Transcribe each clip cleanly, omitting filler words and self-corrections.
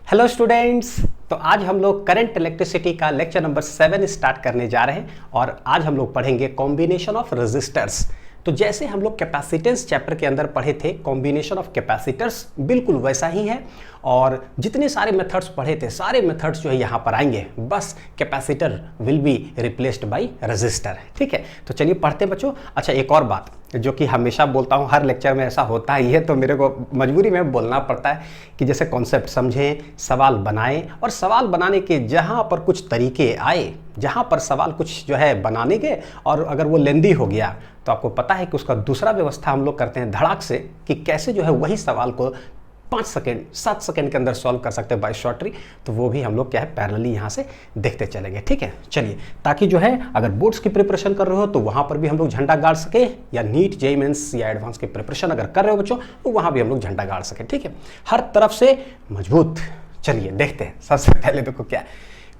Hello students. तो आज हम लोग करंट इलेक्ट्रिसिटी का लेक्चर नंबर 7 स्टार्ट करने जा रहे हैं और आज हम लोग पढ़ेंगे कॉम्बिनेशन ऑफ रेजिस्टर्स। तो जैसे हम लोग कैपेसिटेंस चैप्टर के अंदर पढ़े थे कॉम्बिनेशन ऑफ कैपेसिटर्स, बिल्कुल वैसा ही है। और जितने सारे मेथड्स पढ़े थे सारे मेथड्स जो है यहाँ पर आएंगे, बस capacitor will be replaced by resistor. ठीक है, तो चलिए पढ़ते बच्चों। अच्छा, एक और बात जो कि हमेशा बोलता हूँ, हर लेक्चर में ऐसा होता ही है, तो मेरे को मजबूरी में बोलना पड़ता है कि जैसे कॉन्सेप्ट समझें, सवाल बनाएं, और सवाल बनाने के जहाँ पर कुछ तरीके आए, जहाँ पर सवाल कुछ जो है बनाने के, और अगर वो लेंदी हो गया तो आपको पता है कि उसका दूसरा व्यवस्था हम लोग करते हैं धड़ाक से, कि कैसे जो है वही सवाल को 5 सेकेंड 7 सेकेंड के अंदर सॉल्व कर सकते हैं बाय शॉर्ट ट्रिक। तो वो भी हम लोग क्या है पैरेलली यहाँ से देखते चलेंगे। ठीक है, चलिए, ताकि जो है अगर बोर्ड्स की प्रिपरेशन कर रहे हो तो वहाँ पर भी हम लोग झंडा गाड़ सके, या नीट जेईई मेंस या एडवांस की प्रिपरेशन अगर कर रहे हो बच्चों तो वहाँ भी हम लोग झंडा गाड़ सके। ठीक है, हर तरफ से मजबूत। चलिए देखते हैं। सबसे पहले देखो क्या है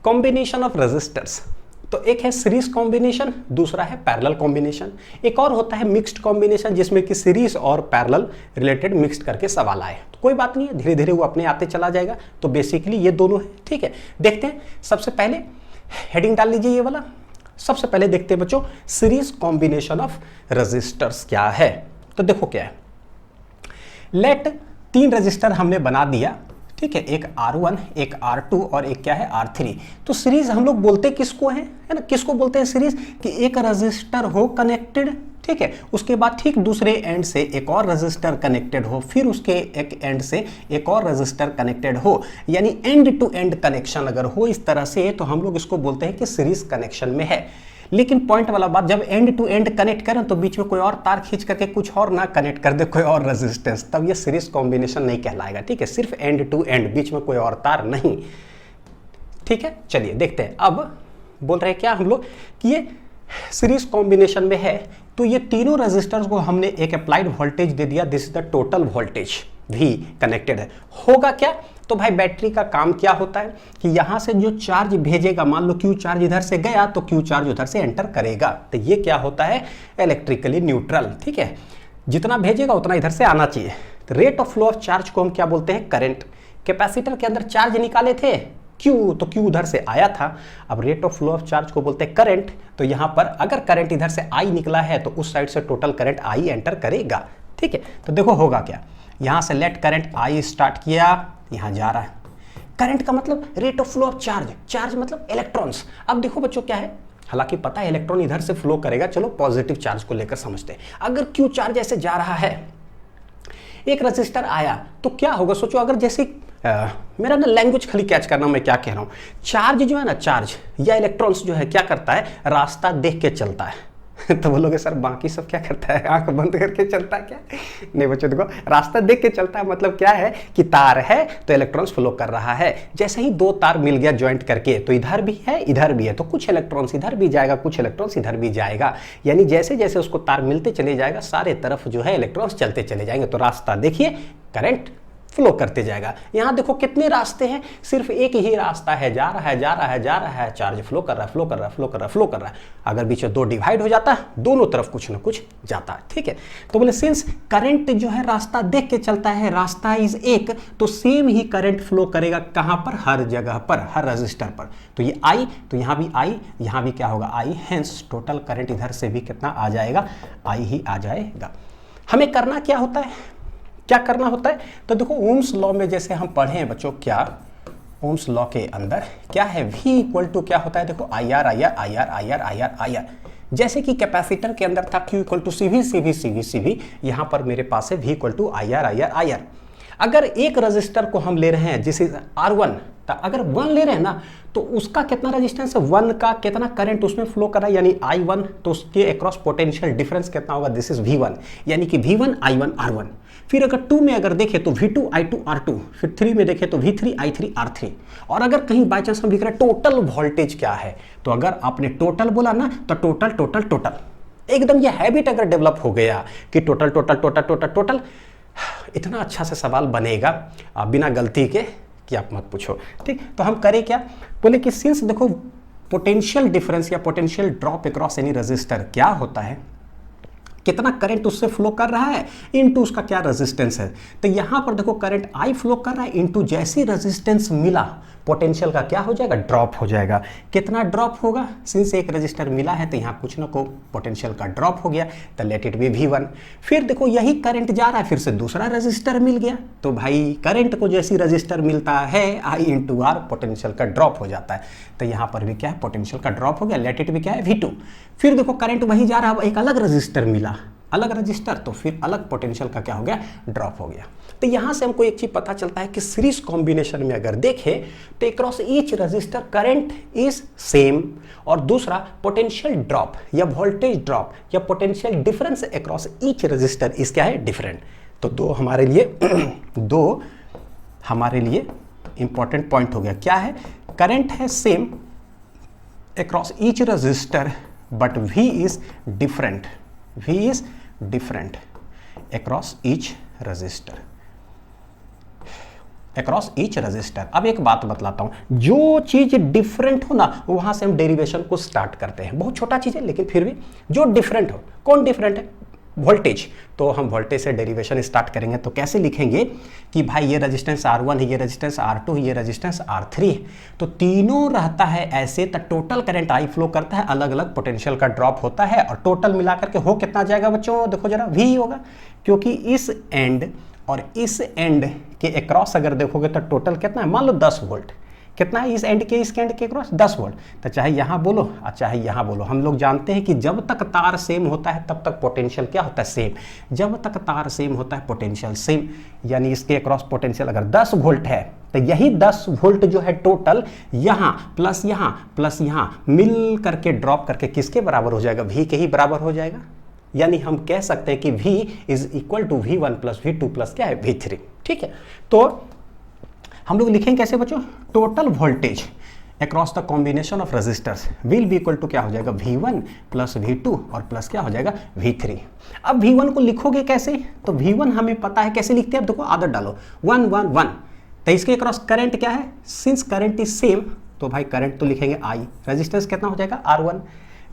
कॉम्बिनेशन ऑफ रेजिस्टर्स। तो एक है सीरीज कॉम्बिनेशन, दूसरा है पैरेलल कॉम्बिनेशन, एक और होता है मिक्स्ड कॉम्बिनेशन जिसमें कि सीरीज और पैरेलल रिलेटेड मिक्स्ड करके सवाल आए। तो कोई बात नहीं है, धीरे धीरे वो अपने आते चला जाएगा। तो बेसिकली ये दोनों है। ठीक है, देखते हैं। सबसे पहले हेडिंग डाल लीजिए ये वाला। सबसे पहले देखते हैं बच्चों सीरीज कॉम्बिनेशन ऑफ रेजिस्टर्स क्या है। तो देखो क्या है, लेट 3 रजिस्टर हमने बना दिया। ठीक है, एक R1, एक R2 और एक क्या है R3। तो सीरीज हम लोग बोलते किसको है ना, किसको बोलते हैं सीरीज? कि एक रजिस्टर हो कनेक्टेड, ठीक है, उसके बाद ठीक दूसरे एंड से एक और रजिस्टर कनेक्टेड हो, फिर उसके एक एंड से एक और रजिस्टर कनेक्टेड हो, यानी एंड टू एंड कनेक्शन अगर हो इस तरह से, तो हम लोग इसको बोलते हैं कि सीरीज कनेक्शन में है। लेकिन पॉइंट वाला बात, जब एंड टू एंड कनेक्ट करें तो बीच में कोई और तार खींच करके कुछ और ना कनेक्ट कर दे, कोई और रेजिस्टेंस, तब ये सीरीज कॉम्बिनेशन नहीं कहलाएगा। ठीक है, सिर्फ एंड टू एंड, बीच में कोई और तार नहीं। ठीक है, चलिए देखते हैं। अब बोल रहे हैं क्या हम लोग कि ये सीरीज कॉम्बिनेशन में है, तो ये तीनों रेजिस्टर्स को हमने एक अप्लाइड वोल्टेज दे दिया। This is the total voltage भी कनेक्टेड है। होगा क्या? तो भाई बैटरी का काम क्या होता है कि यहां से जो चार्ज भेजेगा, मान लो क्यू चार्ज इधर से गया तो क्यू चार्ज उधर से एंटर करेगा। तो ये क्या होता है? Electrically neutral. ठीक है, जितना भेजेगा उतना इधर से आना चाहिए। तो rate of flow of charge को हम क्या बोलते हैं? करंट। कैपेसिटर के अंदर चार्ज निकाले थे क्यू, तो क्यू उधर से आया था। अब rate of flow of charge को बोलते हैं करंट। तो यहां पर अगर करंट इधर से आई निकला है तो उस साइड से टोटल करंट आई एंटर करेगा। ठीक है, तो देखो होगा क्या, यहां से लेट करंट आई स्टार्ट किया, यहां जा रहा है। करंट का मतलब rate of flow of charge, charge मतलब इलेक्ट्रॉन्स। अब देखो बच्चों क्या है, हालांकि पता है इलेक्ट्रॉन इधर से फ्लो करेगा, चलो पॉजिटिव चार्ज को लेकर समझते हैं। अगर क्यू चार्ज ऐसे जा रहा है, एक रेजिस्टर आया, तो क्या होगा सोचो। अगर जैसे मेरा ना लैंग्वेज खाली कैच करना, मैं क्या कह रहा हूं, चार्ज जो है ना, चार्ज या इलेक्ट्रॉन्स जो है क्या करता है, रास्ता देख के चलता है। तो बोलोगे सर बाकी सब क्या करता है, आंख बंद करके चलता है क्या? नहीं बच्चों, देखो रास्ता देख के चलता है मतलब क्या है कि तार है तो इलेक्ट्रॉन्स फ्लो कर रहा है। जैसे ही 2 तार मिल गया ज्वाइंट करके, तो इधर भी है इधर भी है, तो कुछ इलेक्ट्रॉन्स इधर भी जाएगा, कुछ इलेक्ट्रॉन्स इधर भी जाएगा। यानी जैसे जैसे उसको तार मिलते चले जाएगा, सारे तरफ जो है इलेक्ट्रॉन्स चलते चले जाएंगे। तो रास्ता देखिए, करंट फ्लो करते जाएगा। यहां देखो कितने रास्ते हैं, सिर्फ एक ही रास्ता है, जा रहा है जा रहा है जा रहा है, चार्ज फ्लो कर रहा है फ्लो कर रहा है फ्लो कर रहा है फ्लो कर रहा है। अगर बीच में 2 डिवाइड हो जाता है, दोनों तरफ कुछ ना कुछ जाता है। ठीक है, तो बोले सिंस करंट जो है रास्ता देख के चलता है, रास्ता इज एक, तो सेम ही करंट फ्लो करेगा कहां पर? हर जगह पर, हर रजिस्टर पर। तो ये आई, तो यहां भी आई, यहां भी क्या होगा? आई। हेंस टोटल करंट इधर से भी कितना आ जाएगा? आई ही आ जाएगा। हमें करना क्या होता है, क्या करना होता है? तो देखो ओम्स लॉ में जैसे हम पढ़े हैं बच्चों, क्या ओम्स लॉ के अंदर क्या है, V इक्वल टू क्या होता है? देखो I R I R I R I R I R I R. जैसे कि कैपेसिटर के अंदर था Q equal to CV CV CV CV, यहां पर मेरे पास है V equal to I R I R I R. अगर एक रजिस्टर को हम ले रहे हैं जिसे R1, तो अगर 1 ले रहे हैं ना, तो उसका कितना रेजिस्टेंस है? 1 का कितना करंट उसमें फ्लो कर रहा है, यानी I1, तो उसके अक्रॉस पोटेंशियल डिफरेंस कितना होगा? दिस इज V1, यानी कि V1 I1 R1। फिर अगर 2 में अगर देखें तो V2 I2 R2, फिर 3 में देखें तो V3 I3 R3। और अगर कहीं बाई चांस हम दिख रहा है टोटल वोल्टेज क्या है, तो अगर आपने टोटल बोला ना, तो टोटल टोटल टोटल, एकदम ये हैबिट अगर डेवलप हो गया कि total total total total total, इतना अच्छा से सवाल बनेगा बिना गलती के कि आप मत पूछो। ठीक, तो हम करें क्या, बोले कि सिंस देखो पोटेंशियल डिफरेंस या potential drop across any resistor क्या होता है, कितना करंट उससे फ्लो कर रहा है इनटू उसका क्या रेजिस्टेंस है। तो यहां पर देखो करंट आई फ्लो कर रहा है इनटू जैसी रेजिस्टेंस मिला पोटेंशियल का क्या हो जाएगा, ड्रॉप हो जाएगा। कितना ड्रॉप होगा, सिंस एक रजिस्टर मिला है तो यहाँ कुछ ना को पोटेंशियल का ड्रॉप हो गया, तो लेट इट बी V1। फिर देखो यही करंट जा रहा है, फिर से दूसरा रजिस्टर मिल गया, तो भाई करंट को जैसी रजिस्टर मिलता है I इंटू आर पोटेंशियल का ड्रॉप हो जाता है। तो यहाँ पर भी क्या है, पोटेंशियल का ड्रॉप हो गया, लेट इट भी क्या है V2। फिर देखो करंट वहीं जा रहा है, एक अलग रजिस्टर मिला, अलग रजिस्टर, तो फिर अलग पोटेंशियल का क्या हो गया, ड्रॉप हो गया। तो यहां से हमको एक चीज पता चलता है कि सीरीज कॉम्बिनेशन में अगर देखें तो across each resistor current is same, और दूसरा पोटेंशियल ड्रॉप या वोल्टेज ड्रॉप या potential difference across each resistor इस क्या है, डिफरेंट। तो दो हमारे लिए इंपॉर्टेंट पॉइंट हो गया, क्या है, करंट है same across each resistor but V is different, V is different across each resistor, across each resistor। अब एक बात बतलाता हूं, जो चीज डिफरेंट हो ना वहां से हम डेरिवेशन को स्टार्ट करते हैं, बहुत छोटा चीज है लेकिन फिर भी जो डिफरेंट हो, कौन डिफरेंट है, वोल्टेज। तो हम वोल्टेज से डेरिवेशन स्टार्ट करेंगे, तो कैसे लिखेंगे कि भाई ये रेजिस्टेंस R1 है, ये रेजिस्टेंस R2 है, ये रेजिस्टेंस R3 है, तो तीनों रहता है ऐसे, तो टोटल करंट आई फ्लो करता है, अलग अलग पोटेंशियल का ड्रॉप होता है, और टोटल मिलाकर के हो कितना जाएगा बच्चों, देखो जरा V होगा, क्योंकि इस एंड और इस एंड के अक्रॉस अगर देखोगे तो टोटल कितना है, मान लो 10 वोल्ट, कितना है इस एंड के अक्रॉस 10 वोल्ट, तो चाहे यहाँ बोलो और चाहे यहाँ बोलो, हम लोग जानते हैं कि जब तक तार सेम होता है तब तक पोटेंशियल क्या होता है, सेम। जब तक तार सेम होता है पोटेंशियल सेम, यानी इसके अक्रॉस पोटेंशियल अगर 10 वोल्ट है तो यही 10 वोल्ट जो है टोटल यहाँ प्लस यहाँ मिल करके ड्रॉप करके किसके बराबर हो जाएगा, V के ही बराबर हो जाएगा। यानी हम कह सकते हैं कि V is equal to V1 plus V2 plus क्या है, V3। ठीक है, तो हम लोग लिखेंगे कैसे बच्चों, total voltage across the combination of resistors will be equal to क्या हो जाएगा, V1 प्लस V2 और प्लस क्या हो जाएगा, V3। अब V1 को लिखोगे कैसे, तो V1 हमें पता है कैसे लिखते हैं, अब देखो आदत डालो 1 1 1, तो इसके अक्रॉस करंट क्या है, सिंस करंट इज सेम तो भाई करंट तो लिखेंगे I, रेजिस्टेंस कितना हो जाएगा R1।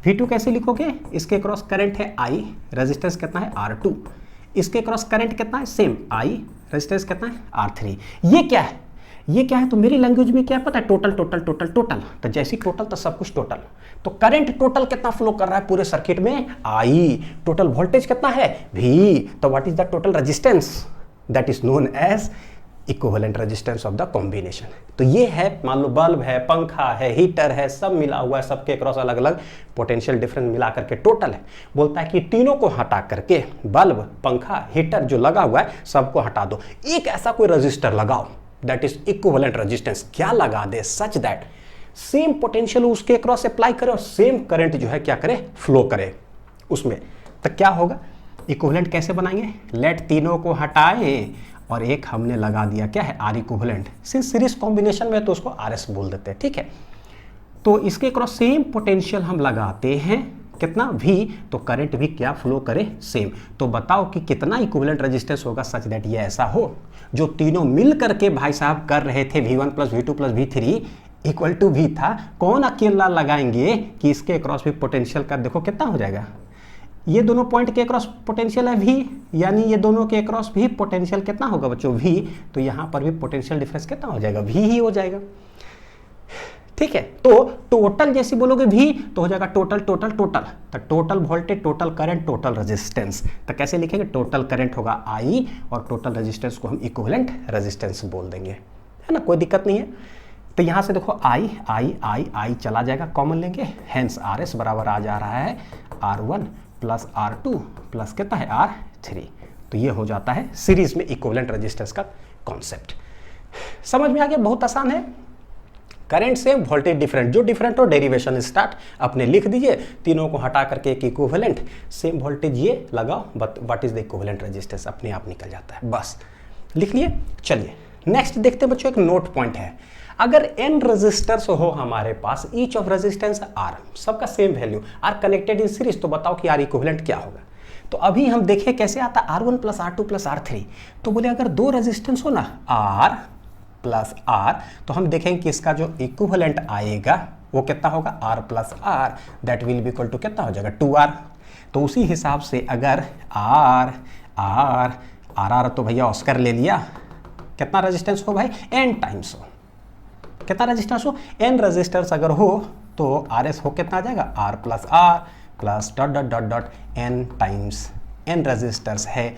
V2 कैसे लिखोगे, इसके अक्रॉस करंट है I, रेजिस्टेंस कितना है R2, इसके अक्रॉस करंट कितना है, सेम I, रेजिस्टेंस कितना है R3। ये क्या है, ये क्या है, तो मेरी लैंग्वेज में क्या पता है, टोटल टोटल टोटल टोटल, तो जैसी टोटल तो सब कुछ टोटल। तो करंट टोटल कितना फ्लो कर रहा है पूरे सर्किट में, I, टोटल वोल्टेज कितना है, V, तो what is the total resistance, that is known as equivalent resistance of the combination. तो ये है, मान लो बल्ब है, पंखा है, हीटर है, सब मिला हुआ है, सबके अक्रॉस अलग अलग पोटेंशियल डिफरेंस मिला करके टोटल है। बोलता है कि तीनों को हटा करके, बल्ब, पंखा, हीटर जो लगा हुआ है सबको हटा दो, एक ऐसा कोई रजिस्टर लगाओ दैट इज इक्विवेलेंट रेजिस्टेंस, क्या लगा दे, सच दैट सेम पोटेंशियल उसके अक्रॉस अप्लाई करे और सेम करंट जो है क्या करे, फ्लो करे उसमें। तो क्या होगा, इक्विवेलेंट कैसे बनाएंगे, लेट तीनों को हटाए और एक हमने लगा दिया क्या है, R equivalent. Since series combination में तो उसको RS बोल देते हैं, ठीक है। तो इसके अक्रॉस सेम पोटेंशियल हम लगाते हैं, कितना V, तो करंट भी क्या फ्लो करे, सेम। तो बताओ कि कितना इक्विवेलेंट रेजिस्टेंस होगा सच दैट ये ऐसा हो, जो तीनों मिल करके भाई साहब कर रहे थे V1 plus V2 plus V3 equal to V था, कौन अकेला लगाएंगे कि इसके अक्रॉस भी पोटेंशियल का देखो कितना हो जाएगा, ये दोनों पॉइंट के अक्रॉस पोटेंशियल है V, यानी ये दोनों के अक्रॉस भी पोटेंशियल कितना होगा बच्चों, V, तो यहाँ पर भी पोटेंशियल डिफरेंस कितना हो जाएगा, V ही हो जाएगा। ठीक है, तो टोटल जैसे बोलोगे V तो हो जाएगा टोटल टोटल टोटल, तो total voltage, total current, total resistance. तो कैसे लिखेंगे, टोटल करंट होगा I और टोटल रेजिस्टेंस को हम इक्विवेलेंट रेजिस्टेंस बोल देंगे, है ना, कोई दिक्कत नहीं है। तो यहाँ से देखो I चला जाएगा, कॉमन लेंगे, हेंस RS बराबर आ जा रहा है R1 प्लस R2 प्लस कितना है R3। तो ये हो जाता है सीरीज में इक्विवेलेंट रेजिस्टेंस का कॉन्सेप्ट। समझ में आ गया, बहुत आसान है। करंट सेम, वोल्टेज डिफरेंट, जो डिफरेंट हो डेरिवेशन स्टार्ट अपने लिख दीजिए, तीनों को हटा करके एक इक्विवेलेंट, सेम वोल्टेज ये लगाओ, but what is the equivalent resistance अपने आप निकल जाता है, बस लिख लिए। चलिए नेक्स्ट देखते हैं बच्चों, एक नोट पॉइंट है, अगर n रेजिस्टर्स हो हमारे पास, ईच ऑफ रेजिस्टेंस R, सबका same value, are connected in series, तो बताओ कि R इक्विवेलेंट क्या होगा। तो अभी हम देखें कैसे आता है, R1 plus R2 plus R3, तो बोले अगर दो रेजिस्टेंस हो ना R प्लस R, तो हम देखेंगे कि इसका जो इक्विवेलेंट आएगा वो कितना होगा, R plus R, that will be equal to कितना हो जाएगा 2R। तो उसी हिसाब से अगर आर आर आर आर तो भैया ऑस्कर ले लिया, कितना रेजिस्टेंस हो भाई, n टाइम्स हो, कितना रेजिस्टेंस हो, n रेजिस्टेंस अगर हो तो आर एस हो कितना आ जाएगा, R plus dot dot dot dot n times n resistors है,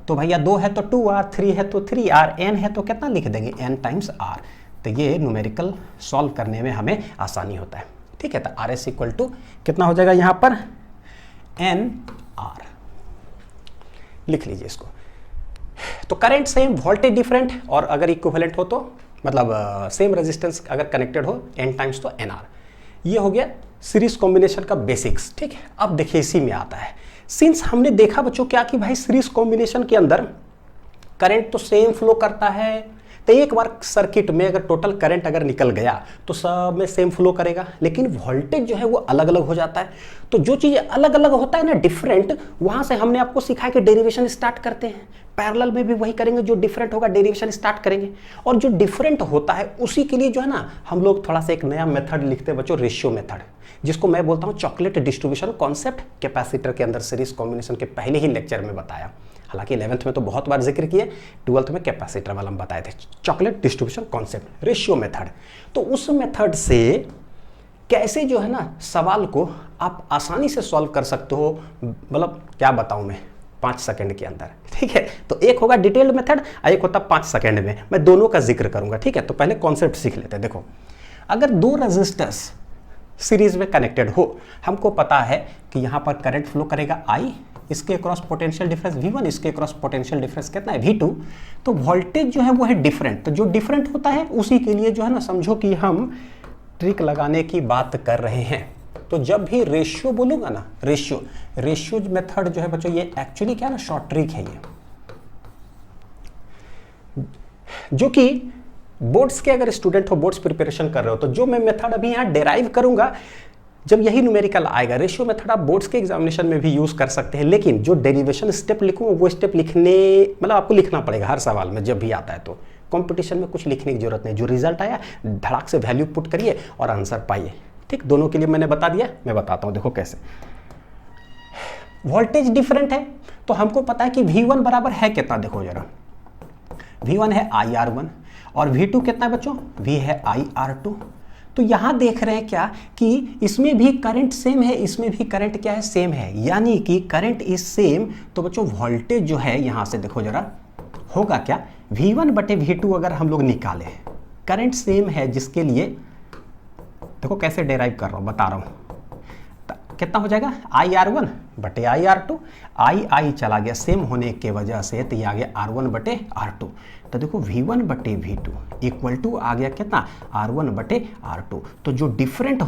तो भैया 2 है तो 2R, 3 है तो 3R, n है तो कितना लिख देंगे, n टाइम्स r। तो ये न्यूमेरिकल सॉल्व करने में हमें आसानी होता है, ठीक है। तो आर एस इक्वल टू कितना हो जाएगा यहाँ पर, n r, लिख लीजिए इसको। तो करंट सेम, वोल्टेज डिफरेंट, और अगर इक्विवेलेंट हो तो मतलब सेम रेजिस्टेंस अगर कनेक्टेड हो n टाइम्स तो nr। ये हो गया सीरीज कॉम्बिनेशन का बेसिक्स, ठीक है। अब देखिए इसी में आता है, सिंस हमने देखा बच्चों क्या कि भाई सीरीज कॉम्बिनेशन के अंदर करंट तो सेम फ्लो करता है, तो एक बार सर्किट में अगर टोटल करंट अगर निकल गया तो सब में सेम फ्लो करेगा, लेकिन वोल्टेज जो है वो अलग अलग हो जाता है। तो जो चीज़ अलग अलग होता है ना, डिफरेंट, वहां से हमने आपको सिखाया कि डेरिवेशन स्टार्ट करते हैं। पैरेलल में भी वही करेंगे, जो डिफरेंट होगा डेरिवेशन स्टार्ट करेंगे, और जो डिफरेंट होता है उसी के लिए जो है ना हम लोग थोड़ा सा एक नया मेथड लिखते हैं बच्चों, रेशियो मेथड, जिसको मैं बोलता हूँ चॉकलेट डिस्ट्रीब्यूशन कॉन्सेप्ट। कैपेसिटर के अंदर सीरीज कॉम्बिनेशन के पहले ही लेक्चर में बताया, हालांकि 11th में तो बहुत बार जिक्र किए, 12th में कैपेसिटर वाला हम बताए थे, chocolate distribution concept, ratio method. तो उस मेथड से कैसे जो है ना सवाल को आप आसानी से सॉल्व कर सकते हो, मतलब क्या बताऊं मैं, 5 सेकंड के अंदर, ठीक है। तो एक होगा डिटेल्ड मेथड और एक होता 5 सेकंड में, मैं दोनों का जिक्र करूंगा, ठीक है। तो पहले कॉन्सेप्ट सीख लेते हैं। देखो, अगर 2 रेजिस्टर्स सीरीज में कनेक्टेड हो, हमको पता है कि यहाँ पर करंट फ्लो करेगा I, इसके क्रॉस पोटेंशियल डिफरेंस V1, इसके क्रॉस पोटेंशियल डिफरेंस कितना है V2। तो वोल्टेज जो है वो है डिफरेंट, तो जो डिफरेंट होता है उसी के लिए जो है ना समझो कि हम ट्रिक लगाने की बात कर रहे हैं। तो जब भी रेशियो बोलूंगा ना, रेशियो मेथड जो है बच्चों, ये एक्चुअली क्या है ना, शॉर्ट ट्रिक है ये, जो कि बोर्ड्स के अगर स्टूडेंट हो, बोर्ड्स प्रिपरेशन कर रहे हो, तो जो मैं मेथड अभी यहाँ डेराइव करूंगा, जब यही न्यूमेरिकल आएगा, रेशियो मेथड आप बोर्ड्स के एग्जामिनेशन में भी यूज कर सकते हैं, लेकिन जो डेरिवेशन स्टेप लिखूंगा वो स्टेप लिखने, मतलब आपको लिखना पड़ेगा हर सवाल में जब भी आता है। तो कंपटीशन में कुछ लिखने की जरूरत नहीं, जो रिजल्ट आया धड़ाक से वैल्यू पुट करिए और आंसर पाइए, ठीक। दोनों के लिए मैंने बता दिया, मैं बताता हूं, देखो कैसे। वोल्टेज डिफरेंट है तो हमको पता है कि V1 बराबर है कितना, देखो जरा, V1 है IR1 और V2 कितना है बच्चों, V है IR2। तो यहां देख रहे हैं क्या कि इसमें भी करंट सेम है, इसमें भी करंट क्या है, सेम है, यानी कि करंट इज सेम। तो बच्चों वोल्टेज जो है यहां से देखो जरा, होगा क्या, V1 बटे V2 अगर हम लोग निकाले, करंट सेम है जिसके लिए, देखो कैसे डेराइव कर रहा हूं, बता रहा हूं, कितना हो जाएगा, IR1 बटे IR2, I चला गया सेम होने के वजह से, तो ये आ गया R1 बटे R2। तो देखो V1 बटे V2 इक्वल टू आ गया कितना, R1 बटे R2। तो जो डिफरेंट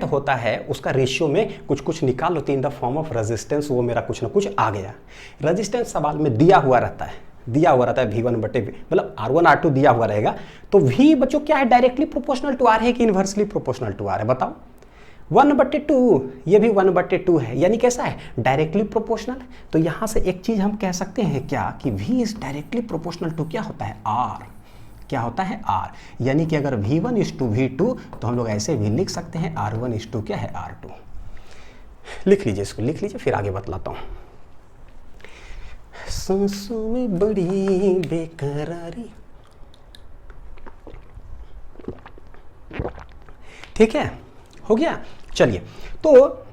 होता है उसका रेशियो में कुछ कुछ निकाल होती है in the form of resistance, वो मेरा कुछ ना कुछ आ गया। रेजिस्टेंस सवाल में दिया हुआ रहता है V1 बटे मतलब R1 R2 दिया हुआ रहेगा। तो V बच्चों क्या है, डायरेक्टली प्रोपोर्शनल टू R है कि इनवर्सली प्रोपोर्शनल टू R है, बताओ। 1/2, ये भी 1/2 है, यानी कैसा है, डायरेक्टली प्रोपोर्शनल। तो यहां से एक चीज हम कह सकते हैं क्या कि V is directly proportional to क्या होता है, R। क्या होता है, R। यानी कि अगर V1 इज टू V2 तो हम लोग ऐसे भी लिख सकते हैं R1 इज टू क्या है, R2। लिख लीजिए इसको, लिख लीजिए, फिर आगे बतलाता हूं। सांसों में बड़ी बेकरारी, ठीक है, हो गया। चलिए, तो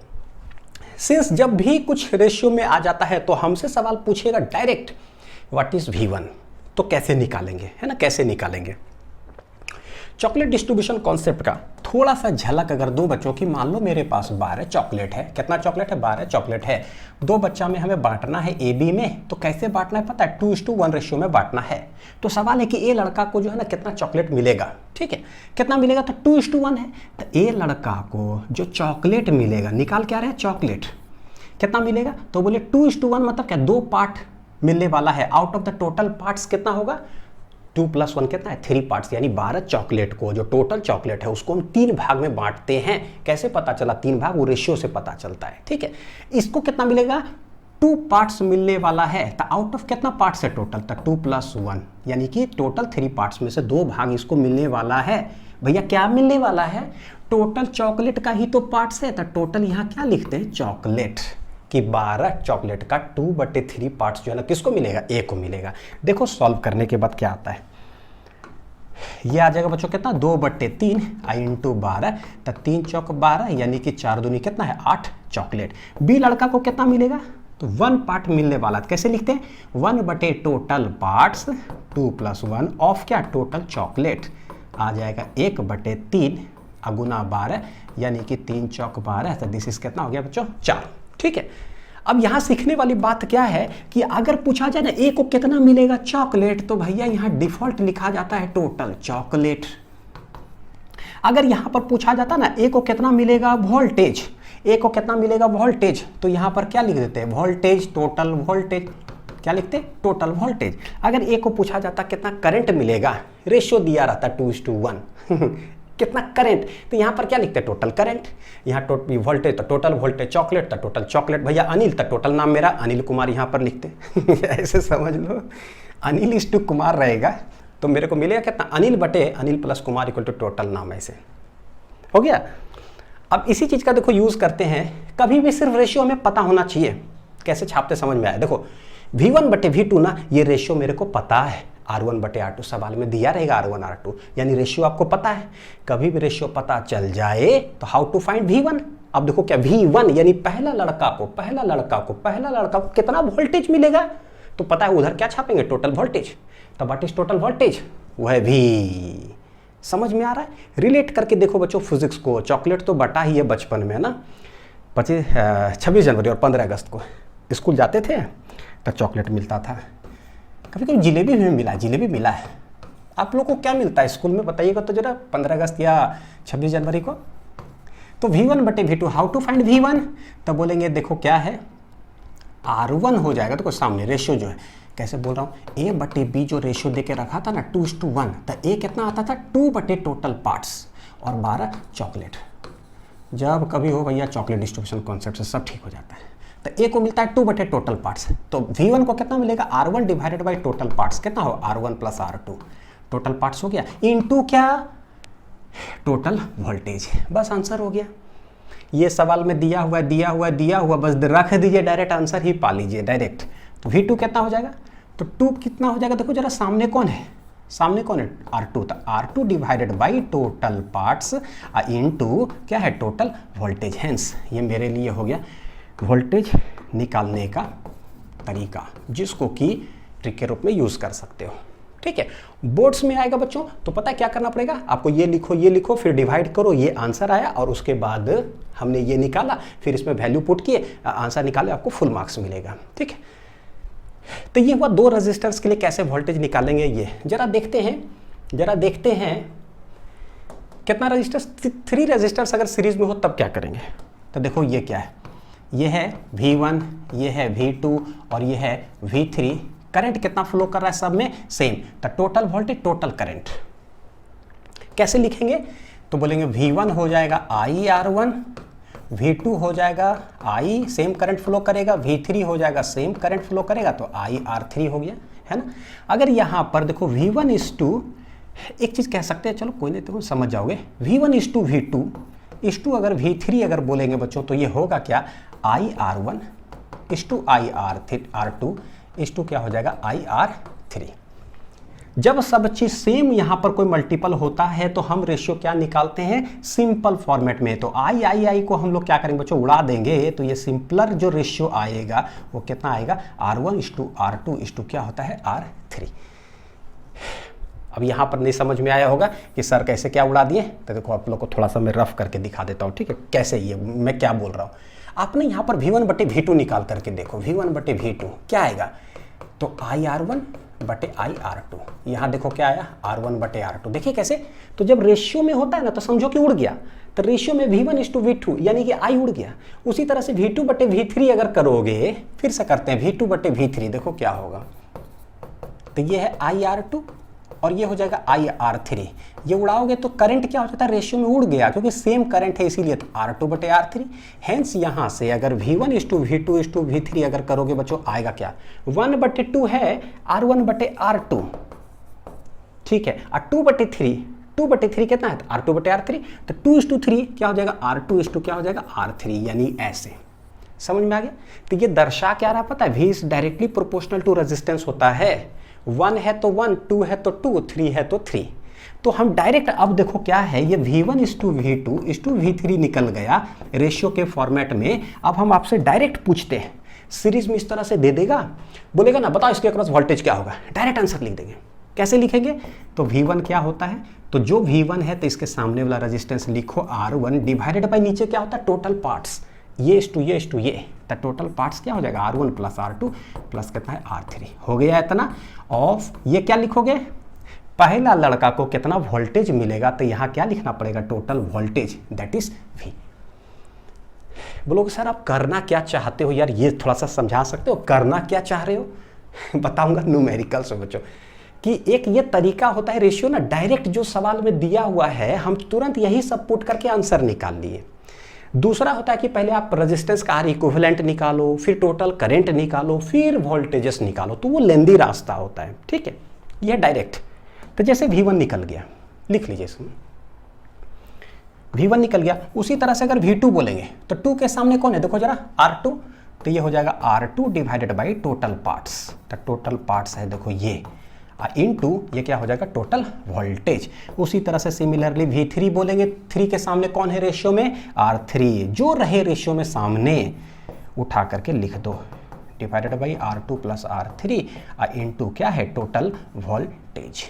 सिंस जब भी कुछ रेशियो में आ जाता है तो हमसे सवाल पूछेगा डायरेक्ट व्हाट इज V1, तो कैसे निकालेंगे, है ना, कैसे निकालेंगे। चॉकलेट डिस्ट्रीब्यूशन कॉन्सेप्ट का थोड़ा सा झलक अगर दो बच्चों की, मान लो मेरे पास 12 चॉकलेट है, कितना चॉकलेट है, 12 चॉकलेट है, 2 बच्चा में हमें बांटना है AB में, तो कैसे बांटना है पता है, 2:1 रेशियो में बांटना है। तो सवाल है कि ए लड़का को जो है ना कितना चॉकलेट मिलेगा, ठीक है, कितना मिलेगा, तो 2:1 है। तो ए लड़का को जो चॉकलेट मिलेगा, निकाल क्या रहे हैं, चॉकलेट कितना मिलेगा, तो बोले 2:1 मतलब क्या, 2 पार्ट मिलने वाला है। Out of the total parts कितना होगा, 2 + 1 कितना है, 3 पार्ट्स, यानी 12 चॉकलेट को, जो टोटल चॉकलेट है उसको हम 3 भाग में बांटते हैं। कैसे पता चला 3 भाग, वो रेशियो से पता चलता है, ठीक है। इसको कितना मिलेगा, 2 पार्ट्स मिलने वाला है, तो आउट ऑफ कितना पार्ट्स है टोटल, तो 2 + 1, यानी कि टोटल 3 पार्ट्स में से 2 भाग इसको मिलने वाला है। भैया क्या मिलने वाला है, टोटल चॉकलेट का ही तो पार्ट्स है, तो टोटल यहाँ क्या लिखते हैं चॉकलेट कि 12 चॉकलेट का 2/3 पार्ट्स जो है ना किसको मिलेगा, ए को मिलेगा। देखो सॉल्व करने के बाद क्या आता है, ये आ जाएगा बच्चों कितना 2/3 आई इंटू 12, तो 3 चौक 12 यानी कि 4 दूनी कितना है 8 चॉकलेट। बी लड़का को कितना मिलेगा, तो 1 पार्ट मिलने वाला, कैसे लिखते हैं 1 टोटल पार्ट्स 2 + 1 ऑफ क्या टोटल चॉकलेट, आ जाएगा 1/3 अगुना 12 यानी कि 3 चौक 12, तो दिस इज कितना हो गया बच्चों 4। ठीक है, अब यहाँ सीखने वाली बात क्या है कि अगर पूछा जाए ना ए को कितना मिलेगा चॉकलेट, तो भैया यहाँ डिफॉल्ट लिखा जाता है टोटल चॉकलेट। अगर यहाँ पर पूछा जाता ना ए को कितना मिलेगा वोल्टेज, ए को कितना मिलेगा वोल्टेज, तो यहाँ पर क्या लिख देते हैं वोल्टेज, टोटल वोल्टेज, क्या लिखते हैं टोटल वोल्टेज। अगर ए को पूछा जाता कितना करंट मिलेगा, रेशियो दिया रहता 2:1 कितना करंट, तो यहाँ पर क्या लिखते हैं टोटल करंट, यहाँ वोल्टेज तो टोटल वोल्टेज, चॉकलेट तो टोटल चॉकलेट। भैया अनिल तो टोटल नाम मेरा अनिल कुमार यहाँ पर लिखते ऐसे समझ लो, अनिल इस टू कुमार रहेगा तो मेरे को मिलेगा कितना Anil plus Kumar equal to total नाम, ऐसे हो गया। अब इसी चीज़ का देखो यूज़ करते हैं, कभी भी सिर्फ रेशियो हमें पता होना चाहिए, कैसे छापते समझ में आया। देखो V1/V2 ना, ये रेशियो मेरे को पता है, R1/R2 सवाल में दिया रहेगा R1 R2, यानी रेशियो आपको पता है। कभी भी रेशियो पता चल जाए तो हाउ टू फाइंड V1। अब देखो क्या V1 यानी पहला लड़का को कितना वोल्टेज मिलेगा, तो पता है उधर क्या छापेंगे टोटल वोल्टेज, तो व्हाट इज टोटल वोल्टेज, वो है V। समझ में आ रहा है, रिलेट करके देखो बच्चों फिजिक्स को। चॉकलेट तो बटा ही है बचपन में ना, 26 जनवरी और 15 अगस्त को स्कूल जाते थे तो चॉकलेट मिलता था, कभी कभी जिलेबी भी मिला है। आप लोगों को क्या मिलता है स्कूल में बताइएगा तो जरा 15 अगस्त या 26 जनवरी को। तो V1/V2 how to find V1, तब बोलेंगे देखो क्या है R1 हो जाएगा, देखो सामने रेशियो जो है, कैसे बोल रहा हूँ A/B जो रेशियो दे के रखा था ना 2:1, तो A कितना आता था 2 टोटल पार्ट्स और 12 चॉकलेट। जब कभी हो भैया चॉकलेट डिस्ट्रीब्यूशन कॉन्सेप्ट से सब ठीक हो जाता है। तो ए को मिलता है 2 टोटल पार्ट्स, तो V1 को कितना मिलेगा R1 divided by total parts, कितना हो R1 + R2 टोटल पार्ट्स हो गया, इनटू क्या टोटल वोल्टेज, बस आंसर हो गया। ये सवाल में दिया हुआ बस रख दीजिए, डायरेक्ट आंसर ही पा लीजिए डायरेक्ट। तो V2 कितना हो जाएगा, तो 2 कितना हो जाएगा, देखो जरा सामने कौन है R2, तो R2 divided by total parts into क्या है टोटल वोल्टेज। हेंस ये मेरे लिए हो गया वोल्टेज निकालने का तरीका, जिसको कि ट्रिक के रूप में यूज़ कर सकते हो। ठीक है, बोर्ड्स में आएगा बच्चों तो पता है क्या करना पड़ेगा आपको, ये लिखो फिर डिवाइड करो, ये आंसर आया और उसके बाद हमने ये निकाला, फिर इसमें वैल्यू पुट किए, आंसर निकाले, आपको फुल मार्क्स मिलेगा। ठीक है, तो ये हुआ 2 रजिस्टर्स के लिए कैसे वोल्टेज निकालेंगे। ये जरा देखते हैं कितना रजिस्टर्स, 3 रजिस्टर्स अगर सीरीज में हो तब क्या करेंगे। तो देखो ये क्या है, ये है V1, ये है V2 और ये है V3। करंट कितना फ्लो कर रहा है सब में सेम, तो टोटल वोल्टेज टोटल करंट कैसे लिखेंगे, तो बोलेंगे V1 हो जाएगा IR1, V2 हो जाएगा I सेम करंट फ्लो करेगा, V3 हो जाएगा सेम करंट फ्लो करेगा, तो IR3 हो गया, है ना। अगर यहाँ पर देखो V1 is to, एक चीज़ कह सकते हैं, चलो कोई नहीं, तो समझ जाओगे, V1 is to V2 is to अगर V3 अगर बोलेंगे बच्चों तो ये होगा क्या IR1 is to IR2 is to क्या हो जाएगा IR3। जब सब चीज सेम यहाँ पर कोई मल्टीपल होता है तो हम रेशियो क्या निकालते हैं सिंपल फॉर्मेट में। तो आई को हम लोग क्या करेंगे बच्चों उड़ा देंगे, तो ये सिंपलर जो रेशियो आएगा वो कितना आएगा R1 is to R2 is to क्या होता है R3। अब यहाँ पर नहीं समझ में आया होगा कि सर कैसे क्या उड़ा दिए, तो देखो आप लोग को थोड़ा सा मैं रफ करके दिखा देता हूँ, ठीक है, कैसे ये मैं क्या बोल रहा हूँ। आपने यहाँ पर V1/V2 निकाल करके देखो, V1/V2 क्या आएगा, तो IR1/IR2, यहाँ देखो क्या आया R1/R2। देखिए कैसे, तो जब रेशियो में होता है ना तो समझो कि उड़ गया, तो रेशियो में V1 is to V2 यानी कि I उड़ गया। उसी तरह से V2/V3 अगर करोगे, फिर से करते हैं V2/V3, देखो क्या होगा, तो ये है IR2 और ये हो जाएगा IR3। ये उड़ाओगे तो करंट क्या हो जाता है, रेशियो में उड़ गया, क्योंकि सेम करंट है इसीलिए, तो R2/R3। हेंस यहाँ से अगर V1:V2:V3 अगर करोगे बच्चों, आएगा क्या, 1/2 है R1/R2, ठीक है, और 2/3 कितना है, R2/R3, तो 2:3 क्या हो जाएगा, R2 क्या हो जाएगा, R3, यानी ऐसे। समझ में आ गया। तो ये दर्शा क्या रहा पता है, V is directly proportional to resistance होता है। 1 है तो 1, 2 है तो 2, 3 है तो 3। तो हम डायरेक्ट अब देखो क्या है, ये V1:V2:V3 निकल गया रेशियो के फॉर्मेट में। अब हम आपसे डायरेक्ट पूछते हैं, सीरीज में इस तरह से दे देगा, बोलेगा ना बताओ इसके अक्रॉस वोल्टेज क्या होगा, डायरेक्ट आंसर लिख देंगे। कैसे लिखेंगे, तो V1 क्या होता है, तो जो V1 है तो इसके सामने वाला रेजिस्टेंस लिखो R1 डिवाइडेड बाई नीचे क्या होता है, टोटल पार्ट्स, ये तो टोटल पार्ट्स क्या हो जाएगा, R1 + R2 प्लस कितना है, R3। हो गया इतना। ऑफ ये क्या लिखोगे, पहला लड़का को कितना वोल्टेज मिलेगा, तो यहाँ क्या लिखना पड़ेगा, total voltage that is V। बोलोगे सर आप करना क्या चाहते हो यार, ये थोड़ा सा समझा सकते हो, करना क्या चाह रहे हो बताऊंगा न्यूमेरिकल से बच्चों, कि एक ये तरीका होता है रेशियो ना, डायरेक्ट जो सवाल में दिया हुआ है हम तुरंत यही सब पुट करके आंसर निकाल लिए। दूसरा होता है कि पहले आप रेजिस्टेंस का R इक्विवेलेंट निकालो, फिर टोटल करंट निकालो, फिर वोल्टेजेस निकालो, तो वो लेंदी रास्ता होता है, ठीक है। यह डायरेक्ट, तो जैसे V1 निकल गया, लिख लीजिए इसमें, V1 निकल गया। उसी तरह से अगर V2 बोलेंगे तो 2 के सामने कौन है, देखो जरा R2, तो ये हो जाएगा R2 divided by total parts, तो टोटल पार्ट्स है देखो ये, इनटू ये क्या हो जाएगा, टोटल वोल्टेज। उसी तरह से सिमिलरली V3 बोलेंगे, 3 के सामने कौन है रेशियो में, R3, जो रहे रेशियो में सामने उठा करके लिख दो, divided by R2 + R3 into क्या है, टोटल वोल्टेज।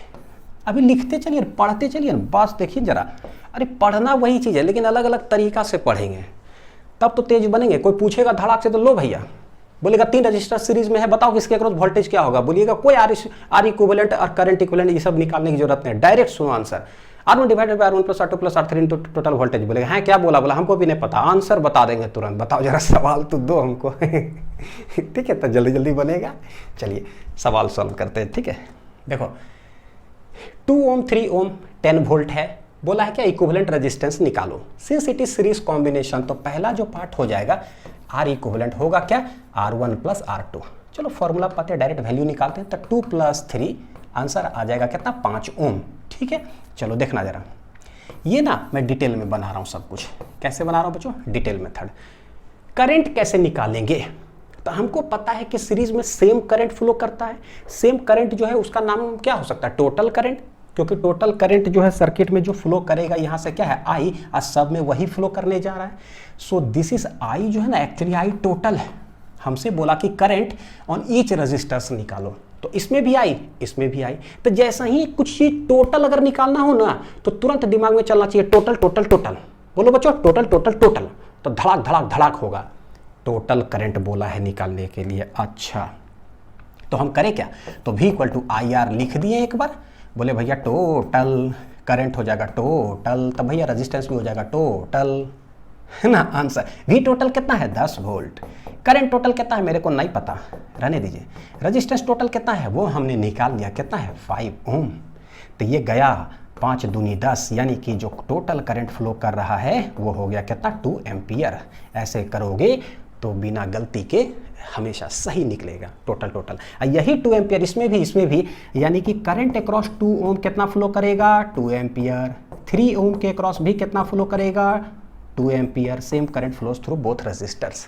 अभी लिखते चलिए, पढ़ते चलिए, बस देखिए जरा, अरे पढ़ना वही चीज़ है लेकिन अलग अलग तरीका से पढ़ेंगे तब तो तेज बनेंगे। कोई पूछेगा धड़ाक से तो लो भैया, बोलेगा 3 रजिस्टर सीरीज में है, बताओ किसके अक्रॉस वोल्टेज क्या होगा, बोलिएगा कोई R इक्विवेलेंट और करंट इक्विवेलेंट ये सब निकालने की जरूरत नहीं, डायरेक्ट सुनो answer, R1 divided by R1 + R2 + R3 into total voltage. बोलेगा हाँ क्या बोला, बोला हमको भी नहीं पता, आंसर बता देंगे तुरंत, बताओ जरा सवाल तो दो हमको ठीक है, तो जल्दी जल्दी बनेगा। चलिए सवाल सॉल्व करते हैं, ठीक है। देखो 2 ओम 3 ओम 10 वोल्ट है, बोला है क्या इक्विवेलेंट रेजिस्टेंस निकालो, since it is series combination, तो पहला जो पार्ट हो जाएगा R इक्विवेलेंट होगा क्या, R1 + R2। चलो फॉर्मूला पता है, डायरेक्ट वैल्यू निकालते हैं, तो 2 + 3 आंसर आ जाएगा कितना, 5 ओम, ठीक है। चलो देखना जरा, ये ना मैं डिटेल में बना रहा हूँ सब कुछ, कैसे बना रहा हूँ बच्चों, डिटेल मेथड। करंट कैसे निकालेंगे, तो हमको पता है कि सीरीज में सेम करंट फ्लो करता है, सेम करंट जो है उसका नाम क्या हो सकता है, टोटल करंट, क्योंकि टोटल करंट जो है सर्किट में जो फ्लो करेगा यहाँ से क्या है, I, आज सब में वही फ्लो करने जा रहा है। सो दिस इज I जो है ना, एक्चुअली I टोटल है। हमसे बोला कि करंट ऑन ईच रजिस्टर्स निकालो, तो इसमें भी I, इसमें भी I। तो जैसा ही कुछ चीज टोटल अगर निकालना हो ना, तो तुरंत दिमाग में चलना चाहिए टोटल टोटल टोटल, बोलो बच्चों टोटल टोटल टोटल, तो धड़ाक धड़ाक धड़ाक होगा। टोटल करंट बोला है निकालने के लिए, अच्छा तो हम करें क्या, तो V = IR लिख दिए एक बार, बोले भैया टोटल करंट हो जाएगा टोटल, तब भैया रेजिस्टेंस भी हो जाएगा टोटल, है ना। आंसर V टोटल कितना है, 10 वोल्ट। करंट टोटल कितना है मेरे को नहीं पता, रहने दीजिए। रेजिस्टेंस टोटल कितना है वो हमने निकाल लिया, कितना है 5 ओम। तो ये गया 5 दूनी 10, यानी कि जो टोटल करंट फ्लो कर रहा है वो हो गया कितना, 2 एम्पियर। ऐसे करोगे तो बिना गलती के हमेशा सही निकलेगा टोटल टोटल। यही 2 एम्पियर इसमें भी, यानी कि करंट अक्रॉस 2 ओम कितना फ्लो करेगा, 2 एम्पियर। 3 ओम के अक्रॉस भी कितना फ्लो करेगा, 2 ampere. Same current flows through both resistors.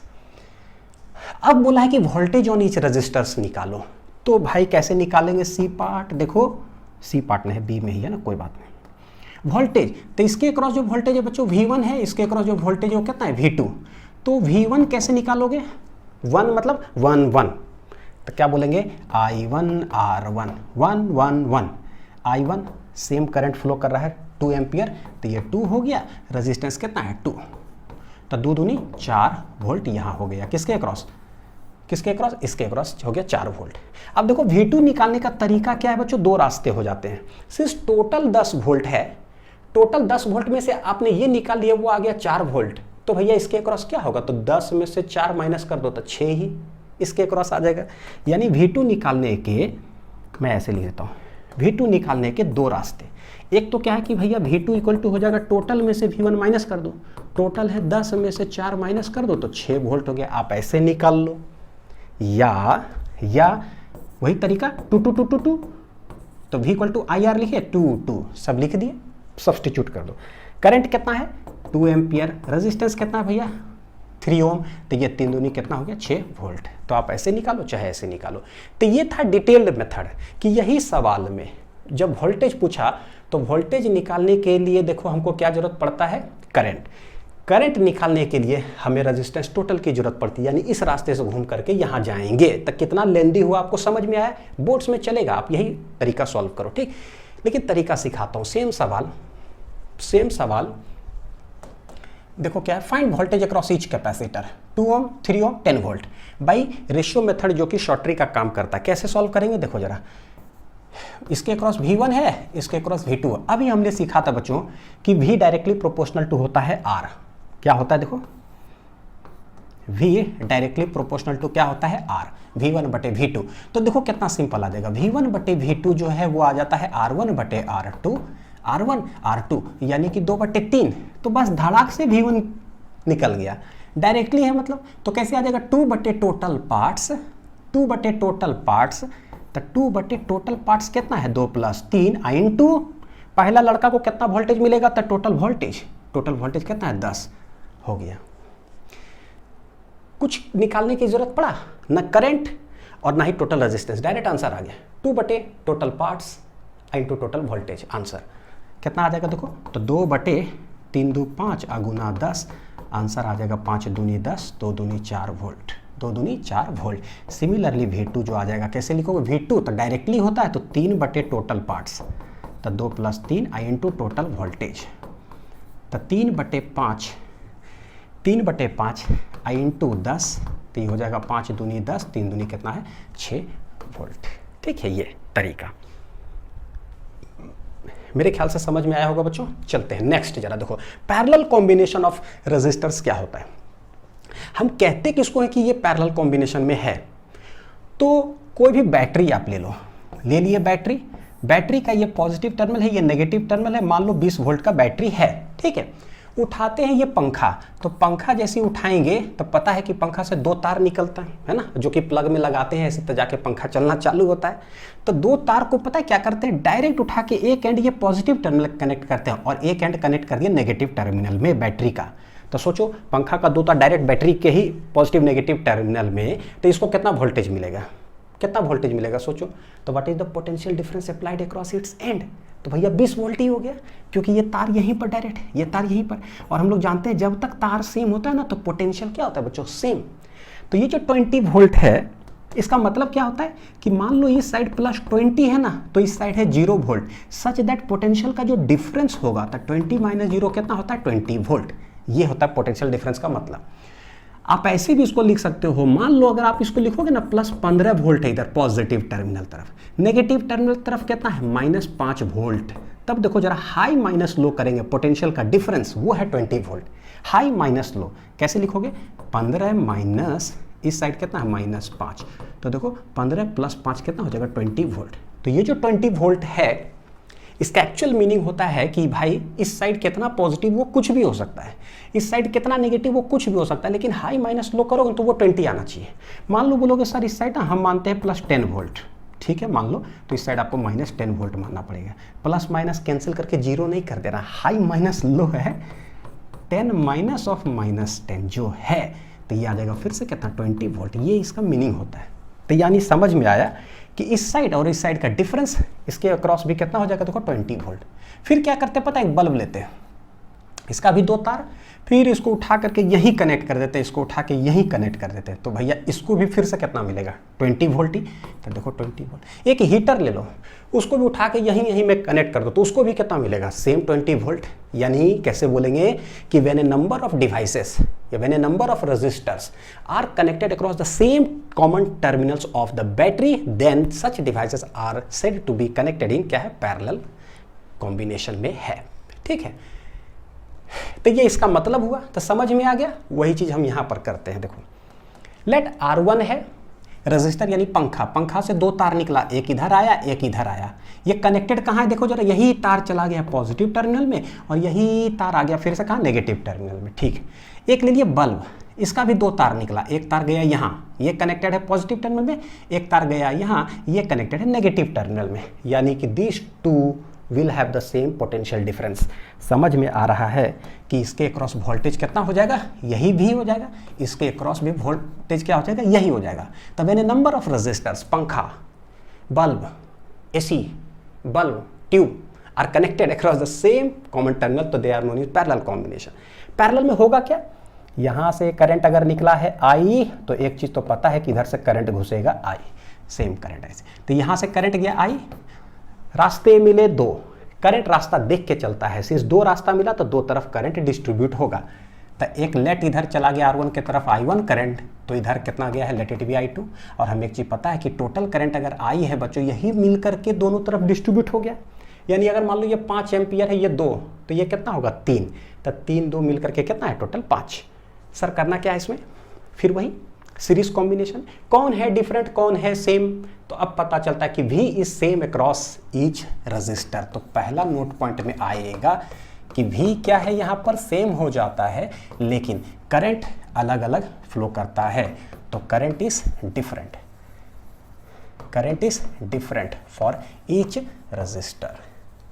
अब बोला है कि वोल्टेज ऑन ईच रेजिस्टर्स निकालो, तो भाई कैसे निकालेंगे, सी पार्ट, देखो सी पार्ट में है, बी में ही है ना, कोई बात नहीं। वोल्टेज, तो इसके अक्रॉस जो वोल्टेज है बच्चों V1 है, इसके अक्रॉस जो वोल्टेज है वो कितना है V2। तो V1 कैसे निकालोगे, 1 मतलब 1 1, तो क्या बोलेंगे I1 R1 1 1 1। I1 same current flow कर रहा है 2 एम्पियर, तो ये 2 हो गया, रेजिस्टेंस कितना है 2, तो 2 दूनी 4 वोल्ट यहाँ हो गया। किसके अक्रॉस, किसके अक्रॉस, इसके अक्रॉस हो गया 4 वोल्ट। अब देखो V2 निकालने का तरीका क्या है बच्चों, 2 रास्ते हो जाते हैं। सिंस टोटल 10 वोल्ट है, टोटल 10 वोल्ट में से आपने ये निकाल लिया, वो आ गया 4 वोल्ट, तो भैया इसके अक्रॉस क्या होगा, तो 10 में से 4 माइनस कर दो तो 6 ही इसके अक्रॉस आ जाएगा। यानी V2 निकालने के, मैं ऐसे लिख देता हूँ, V2 निकालने के दो रास्ते। एक तो क्या है कि भैया V2 इक्वल टू हो जाएगा टोटल में से V1 माइनस कर दो, टोटल है 10 में से 4 माइनस कर दो तो 6 वोल्ट हो गया, आप ऐसे निकाल लो। या वही तरीका 2 2 2 2 2 तो V इक्वल टू IR लिखे 2 2 सब लिख दिए, सब्स्टिट्यूट कर दो। करंट कितना है 2 एम्पियर, रेजिस्टेंस कितना है भैया 3 ओम, तो ये 3 दूनी कितना हो गया 6 वोल्ट। तो आप ऐसे निकालो चाहे ऐसे निकालो। तो ये था डिटेल्ड मेथड कि यही सवाल में जब वोल्टेज पूछा तो वोल्टेज निकालने के लिए देखो हमको क्या जरूरत पड़ता है करंट, करंट निकालने के लिए हमें रेजिस्टेंस टोटल की जरूरत पड़ती है, यानी इस रास्ते से घूम करके यहाँ जाएंगे। तो कितना लेंदी हुआ आपको समझ में आया, बोर्ड्स में चलेगा, आप यही तरीका सॉल्व करो ठीक। लेकिन तरीका सिखाता हूँ, सेम सवाल देखो क्या है, find voltage across each capacitor 2 ohm 3 ohm 10 volt by ratio method जो कि शॉर्टरी का काम करता है। कैसे सॉल्व करेंगे देखो जरा, इसके अक्रॉस V1 है, इसके अक्रॉस V2 है। अभी हमने सीखा था बच्चों कि V डायरेक्टली प्रोपोर्शनल टू होता है R, क्या होता है देखो V डायरेक्टली प्रोपोर्शनल टू क्या होता है R, V1 बटे V2। तो देखो कितना सिंपल आ जाएगा, V1 बटे V2 जो है वो आ जाता है R1 बटे R2, R1 R2 यानी कि 2 बटे 3। तो बस धड़ाक से V1 निकल गया, डायरेक्टली है मतलब। तो कैसे आ जाएगा 2 बटे टोटल पार्ट्स, 2 बटे टोटल पार्ट्स, तो 2 बटे टोटल पार्ट्स कितना है 2 + 3 इंटू पहला लड़का को कितना वोल्टेज मिलेगा, तो टोटल वोल्टेज कितना है 10 हो गया। कुछ निकालने की जरूरत पड़ा ना, करंट और ना ही टोटल रेजिस्टेंस, डायरेक्ट आंसर आ गया 2 बटे total parts into total voltage. Answer कितना आ जाएगा देखो, तो 2 बटे 3 2 5 गुना 10, आंसर आ जाएगा 5 दूनी 10, 2 दूनी 4 वोल्ट, 2 दूनी 4 वोल्ट। सिमिलरली V2 जो आ जाएगा, कैसे लिखोगे V2 तो डायरेक्टली होता है तो 3 बटे टोटल पार्ट्स, तो 2 + 3 इंटू टोटल वोल्टेज, तो 3 बटे 5 इंटू 10, तो ये हो जाएगा 5 दूनी 10, 3 दूनी कितना है 6 वोल्ट। ठीक है, ये तरीका मेरे ख्याल से समझ में आया होगा बच्चों। चलते हैं नेक्स्ट जरा देखो, पैरेलल कॉम्बिनेशन ऑफ रेजिस्टर्स क्या होता है। हम कहते किसको है कि ये पैरेलल कॉम्बिनेशन में है, तो कोई भी बैटरी आप ले लो, ले लिए बैटरी का ये पॉजिटिव टर्मिनल है, ये नेगेटिव टर्मिनल है, मान लो 20 वोल्ट का बैटरी है, ठीक है। उठाते हैं ये पंखा, तो पंखा जैसे उठाएंगे तो पता है कि पंखा से 2 तार निकलता है ना, जो कि प्लग में लगाते हैं ऐसे तो जाके पंखा चलना चालू होता है। तो 2 तार को पता है क्या करते हैं, डायरेक्ट उठा के एक एंड ये पॉजिटिव टर्मिनल कनेक्ट करते हैं और एक एंड कनेक्ट कर दिया नेगेटिव टर्मिनल में बैटरी का। तो सोचो पंखा का 2 तार डायरेक्ट बैटरी के ही पॉजिटिव नेगेटिव टर्मिनल में, तो इसको कितना वोल्टेज मिलेगा सोचो। तो what is the potential difference applied across its and, तो भैया 20 वोल्ट ही हो गया, क्योंकि ये तार यहीं पर डायरेक्ट, ये तार यहीं पर, और हम लोग जानते हैं जब तक तार सेम होता है ना तो पोटेंशियल क्या होता है बच्चों, सेम। तो ये जो 20 वोल्ट है, इसका मतलब क्या होता है कि मान लो इस साइड +20 है ना, तो इस साइड है 0 वोल्ट, सच दैट पोटेंशियल का जो डिफरेंस होगा तो 20 - 0 कितना होता है 20 वोल्ट। ये होता है पोटेंशियल डिफरेंस का मतलब। आप ऐसे भी इसको लिख सकते हो, मान लो अगर आप इसको लिखोगे ना +15 वोल्ट है इधर पॉजिटिव टर्मिनल तरफ, नेगेटिव टर्मिनल तरफ कितना है -5 वोल्ट। तब देखो जरा हाई माइनस लो करेंगे, पोटेंशियल का डिफरेंस वो है 20 वोल्ट। हाई माइनस लो कैसे लिखोगे, 15 माइनस इस साइड कितना है -5, तो देखो 15 + 5 कितना हो जाएगा 20 वोल्ट। तो ये जो 20 वोल्ट है, इसका एक्चुअल मीनिंग होता है कि भाई इस साइड कितना पॉजिटिव वो कुछ भी हो सकता है, इस साइड कितना नेगेटिव वो कुछ भी हो सकता है, लेकिन हाई माइनस लो करोगे तो वो 20 आना चाहिए। मान लो बोलोगे सर इस साइड हम मानते हैं +10 वोल्ट, ठीक है मान लो, तो इस साइड आपको -10 वोल्ट मानना पड़ेगा। प्लस माइनस कैंसिल करके 0 नहीं कर देना, हाई माइनस लो है 10 माइनस ऑफ -10 जो है, तो ये आ जाएगा फिर से कितना 20 वोल्ट। ये इसका मीनिंग होता है। तो यानी समझ में आया कि इस साइड और इस साइड का डिफरेंस इसके अक्रॉस भी कितना हो जाएगा देखो 20 वोल्ट। फिर क्या करते हैं पता है, एक बल्ब लेते हैं, इसका भी 2 तार, फिर इसको उठा करके यहीं कनेक्ट कर देते हैं, इसको उठा के यहीं कनेक्ट कर देते हैं, तो भैया इसको भी फिर से कितना मिलेगा 20 वोल्ट ही। तो देखो 20 वोल्ट। एक हीटर ले लो, उसको भी उठा के यहीं में कनेक्ट कर दो, तो उसको भी कितना मिलेगा सेम 20 वोल्ट। यानी कैसे बोलेंगे कि when a number of devices या when a number of resistors are connected across the same common terminals of the battery, then such devices are said to be connected in क्या है parallel combination में है। ठीक है, तो ये इसका मतलब हुआ, तो समझ में आ गया। वही चीज हम यहां पर करते हैं। देखो लेट R1 है, रजिस्टर यानी पंखा, पंखा से दो तार निकला, एक इधर आया एक इधर आया। ये कनेक्टेड कहाँ है देखो जरा, यही तार चला गया पॉजिटिव टर्मिनल में और यही तार आ गया फिर से कहाँ, नेगेटिव टर्मिनल में। ठीक, एक ले लिए बल्ब, इसका भी दो तार निकला, एक तार गया यहाँ, ये कनेक्टेड है पॉजिटिव टर्मिनल में, एक तार गया यहाँ, ये कनेक्टेड है नेगेटिव टर्मिनल में, यानी कि this two will have the same potential difference. समझ में आ रहा है कि इसके अक्रॉस वोल्टेज कितना हो जाएगा, यही भी हो जाएगा, इसके अक्रॉस भी वोल्टेज क्या हो जाएगा, यही हो जाएगा। तब यानी नंबर ऑफ रेजिस्टर्स, पंखा, bulb, AC, bulb, tube are connected across the same common terminal, तो they are known as parallel combination. Parallel में होगा क्या, यहाँ से करंट अगर निकला है आई, तो एक चीज़ तो पता है कि इधर से करंट घुसेगा आई, सेम करंट ऐसे, तो यहाँ से करंट गया आई, रास्ते मिले दो, करंट रास्ता देख के चलता है, सिर्फ दो रास्ता मिला तो दो तरफ करंट डिस्ट्रीब्यूट होगा। तो एक लेट इधर चला गया R1 की तरफ I1 करंट, तो इधर कितना गया है, लेट इट बी I2। और हमें एक चीज़ पता है कि टोटल करंट अगर I है बच्चों, यही मिल करके दोनों तरफ डिस्ट्रीब्यूट हो गया। यानी अगर मान लो ये 5 एम्पियर है, ये 2, तो ये कितना होगा 3, तो 3 2 मिल करके कितना है टोटल 5। सर करना क्या है इसमें, फिर वही सीरीज कॉम्बिनेशन, कौन है डिफरेंट कौन है सेम, तो अब पता चलता है कि V is same across each resistor. तो पहला नोट पॉइंट में आएगा कि V क्या है, यहाँ पर सेम हो जाता है लेकिन करंट अलग अलग फ्लो करता है, तो current is different, current is different for each resistor.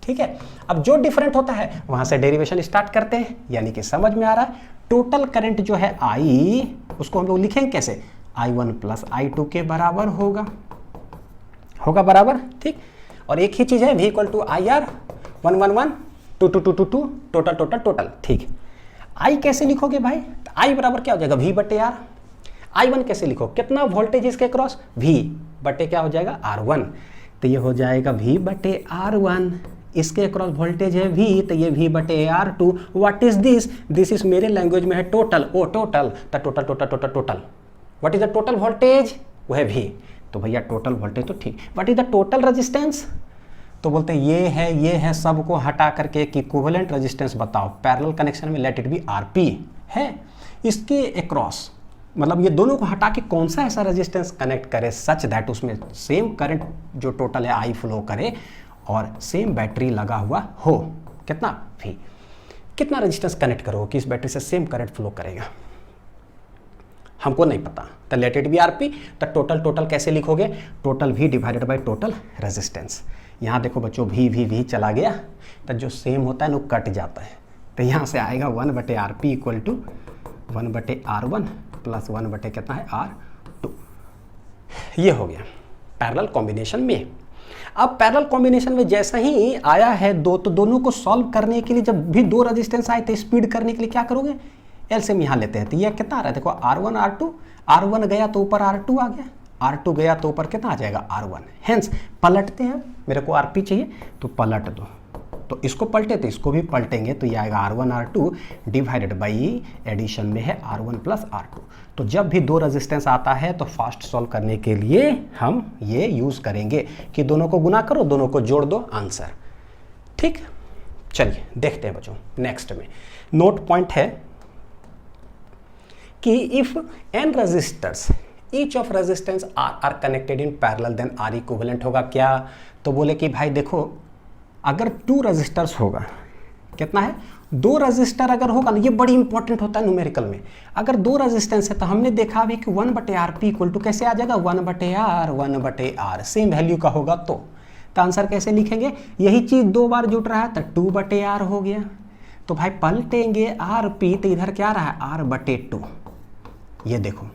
ठीक है, अब जो डिफरेंट होता है वहां से डेरिवेशन स्टार्ट करते हैं, यानी कि समझ में आ रहा है टोटल करंट जो है I, उसको हम लोग लिखेंगे कैसे, I1 प्लस I2 के बराबर होगा, होगा बराबर। ठीक, और एक ही चीज है V equal to IR 1 1 1 2 2 2 2 2 total total total. ठीक, I कैसे लिखोगे भाई, तो I बराबर क्या हो जाएगा V बटे R। I1 कैसे लिखो, कितना वोल्टेज इसके क्रॉस, V बटे क्या हो जाएगा R1, तो ये हो जाएगा V बटे R1, इसके अक्रॉस वोल्टेज है V, तो ये V बटे R2। What is this, this is मेरे लैंग्वेज में है टोटल, ओ टोटल, तो total total total total, what is the total voltage, वो है V, तो भैया टोटल वोल्टेज तो ठीक, what is the total resistance, तो बोलते हैं ये है, सबको हटा करके एक इक्विवेलेंट रेजिस्टेंस बताओ, पैरेलल कनेक्शन में लेट इट बी RP है, इसके अक्रॉस मतलब ये दोनों को हटा के कौन सा ऐसा रेजिस्टेंस कनेक्ट करे सच दैट उसमें सेम करंट जो टोटल है I फ्लो करे और सेम बैटरी लगा हुआ हो, कितना V, कितना रेजिस्टेंस कनेक्ट करोगे कि इस बैटरी से सेम करंट फ्लो करेगा, हमको नहीं पता, तो लेट इट बी RP। तो टोटल टोटल कैसे लिखोगे, total V divided by total resistance. यहाँ देखो बच्चों V चला गया, तो जो सेम होता है ना वो कट जाता है, तो यहाँ से आएगा 1 बटे RP इक्वल टू 1 बटे R1 प्लस 1 बटे कितना है R2। ये हो गया पैरेलल कॉम्बिनेशन में। अब पैरेलल कॉम्बिनेशन में जैसा ही आया है दो, तो दोनों को सॉल्व करने के लिए जब भी दो रेजिस्टेंस आए तो स्पीड करने के लिए क्या करोगे, एलसीएम यहाँ लेते हैं, तो ये कितना आ रहा है देखो R1 R2, R1 गया तो ऊपर R2 आ गया, R2 गया तो ऊपर कितना आ जाएगा R1। हेंस पलटते हैं, मेरे को RP चाहिए तो पलट दो, तो इसको पलटे तो इसको भी पलटेंगे, तो ये आएगा R1 R2 divided by addition में है R1 प्लस R2। तो जब भी दो रेजिस्टेंस आता है तो फास्ट सॉल्व करने के लिए हम ये यूज करेंगे कि दोनों को गुना करो, दोनों को जोड़ दो, आंसर। ठीक, चलिए देखते हैं बच्चों नेक्स्ट में। नोट पॉइंट है कि if n resistors each of resistance are connected in parallel then R equivalent होगा क्या, तो बोले कि भाई देखो अगर 2 रेजिस्टर्स होगा, कितना है 2 रेजिस्टर अगर होगा ना, ये बड़ी इंपॉर्टेंट होता है न्यूमेरिकल में, अगर 2 रेजिस्टेंस है तो हमने देखा भी कि 1 बटे RP इक्वल टू कैसे आ जाएगा 1 बटे R 1 बटे R, सेम वैल्यू का होगा तो आंसर कैसे लिखेंगे, यही चीज 2 बार जुट रहा है तो 2 बटे R हो गया, तो भाई पलटेंगे RP तो इधर क्या रहा है R बटे 2, ये देखो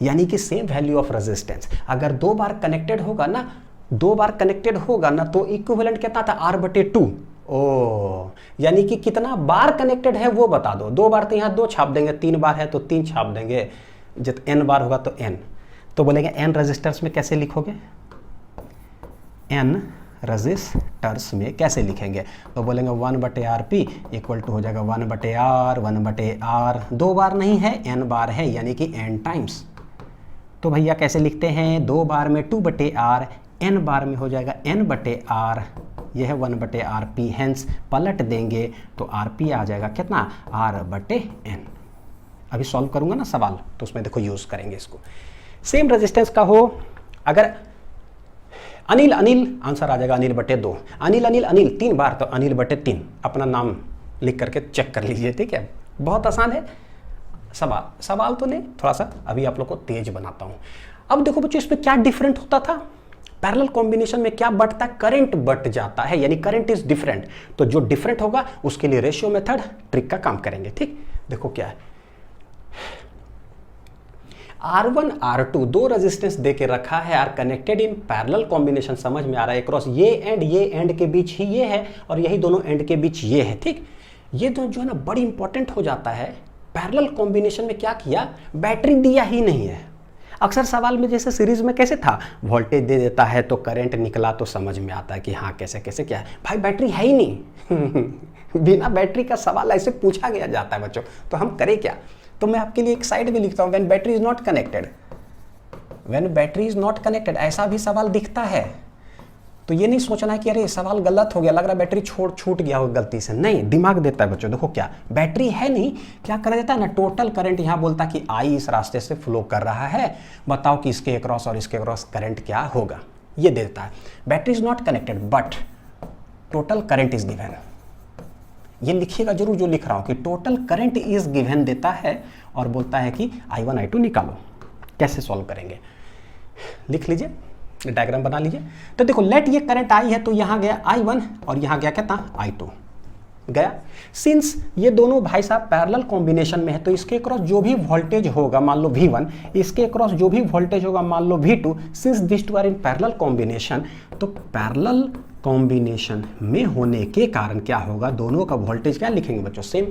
यानी कि सेम वैल्यू ऑफ रेजिस्टेंस अगर 2 बार कनेक्टेड होगा ना, 2 बार कनेक्टेड होगा ना तो इक्विवेलेंट कितना था R बटे 2। ओ यानी कि कितना बार कनेक्टेड है वो बता दो, 2 बार तो यहाँ 2 छाप देंगे, 3 बार है तो 3 छाप देंगे, जब n बार होगा तो n, तो बोलेंगे n रेजिस्टर्स में कैसे लिखोगे, n रेजिस्टर्स में कैसे लिखेंगे, तो बोलेंगे 1 बटे RP इक्वल टू हो जाएगा 1 बटे R 1 बटे R, 2 बार नहीं है n बार है यानी कि n टाइम्स, तो भैया कैसे लिखते हैं 2 बार में 2 बटे R, n बार में हो जाएगा n बटे R, यह है 1 बटे RP, हेंस पलट देंगे तो RP आ जाएगा कितना R बटे n। अभी सॉल्व करूंगा ना सवाल तो उसमें देखो यूज करेंगे इसको, सेम रेजिस्टेंस का हो अगर अनिल अनिल आंसर आ जाएगा अनिल बटे 2, अनिल अनिल अनिल 3 बार तो अनिल बटे 3, अपना नाम लिख करके चेक कर लीजिए, ठीक है। बहुत आसान है सवाल तो नहीं, थोड़ा सा अभी आप लोग को तेज बनाता हूं। अब देखो बच्चों इसमें क्या डिफरेंट होता था, पैरेलल कॉम्बिनेशन में क्या बढ़ता है, करंट बढ़ जाता है, यानी करंट इज डिफरेंट। तो जो डिफरेंट होगा उसके लिए रेशियो मेथड ट्रिक का काम करेंगे, ठीक। देखो क्या है, R1 R2 दो रेजिस्टेंस दे के रखा है, are connected in parallel combination, समझ में आ रहा है, क्रॉस ये एंड के बीच ही ये है और यही दोनों एंड के बीच ये है, ठीक। ये दोनों जो है ना बड़ी इंपॉर्टेंट हो जाता है। पैरेलल कॉम्बिनेशन में क्या किया, बैटरी दिया ही नहीं है। अक्सर सवाल में जैसे सीरीज में कैसे था, वोल्टेज दे देता है तो करंट निकला, तो समझ में आता है कि हाँ कैसे कैसे क्या है, भाई बैटरी है ही नहीं बिना बैटरी का सवाल ऐसे पूछा गया जाता है बच्चों, तो हम करें क्या। तो मैं आपके लिए एक साइड में लिखता हूं, when battery is not connected, when battery is not connected, ऐसा भी सवाल दिखता है। तो ये नहीं सोचना है कि अरे सवाल गलत हो गया, लग रहा है बैटरी छूट गया हो गलती से, नहीं, दिमाग देता है बच्चों। देखो क्या बैटरी है नहीं, क्या कर देता है ना, टोटल करंट यहाँ बोलता है कि आई इस रास्ते से फ्लो कर रहा है, बताओ कि इसके अक्रॉस और इसके अक्रॉस करंट क्या होगा, ये देता है। Battery is not connected but total current is given, ये लिखिएगा जरूर जो लिख रहा हूं कि टोटल करंट इज गिवन देता है और बोलता है कि I1 I2 निकालो। कैसे सॉल्व करेंगे, लिख लीजिए, डायग्राम बना लीजिए। तो देखो लेट ये करंट आई है, तो यहां गया I1 और यहां गया क्या था I2 गया। सिंस ये दोनों भाई साहब पैरेलल कॉम्बिनेशन में है, तो इसके क्रॉस जो भी वोल्टेज होगा मान लो V1, इसके क्रॉस जो भी वोल्टेज होगा मान लो V2, since this two are in parallel combination, तो पैरेलल कॉम्बिनेशन में होने के कारण क्या होगा, दोनों का वोल्टेज क्या लिखेंगे बच्चों, सेम।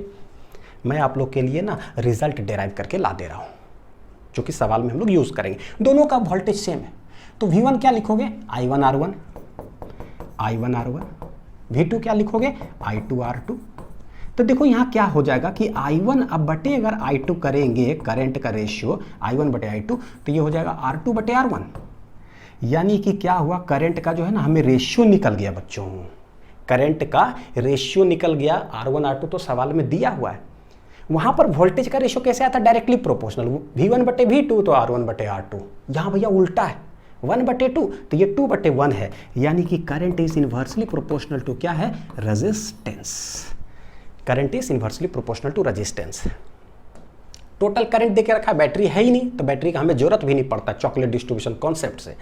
मैं आप लोग के लिए ना रिजल्ट डिराइव करके ला दे रहा हूं, जो कि सवाल में हम लोग यूज करेंगे। दोनों का वोल्टेज सेम है, तो V1 क्या लिखोगे, I1 R1, V2 क्या लिखोगे, I2 R2। तो देखो यहाँ क्या हो जाएगा कि I1 अब बटे अगर I2 करेंगे, करंट का रेशियो I1 बटे I2, तो ये हो जाएगा R2 बटे R1, यानी कि क्या हुआ, करंट का जो है ना हमें रेशियो निकल गया बच्चों, करंट का रेशियो निकल गया। R1 R2 तो सवाल में दिया हुआ है, वहां पर वोल्टेज का रेशियो कैसे आता है, डायरेक्टली प्रोपोर्शनल, V1 बटे V2 तो R1 बटे R2, यहाँ भैया उल्टा है, 1 बटे 2 तो ये 2 बटे 1 है, यानी कि current is inversely proportional to क्या है, resistance. Current is inversely proportional to resistance. Total current देके रखा है, बैटरी है ही नहीं, तो बैटरी का हमें जरूरत भी नहीं पड़ता चॉकलेट डिस्ट्रीब्यूशन कॉन्सेप्ट से।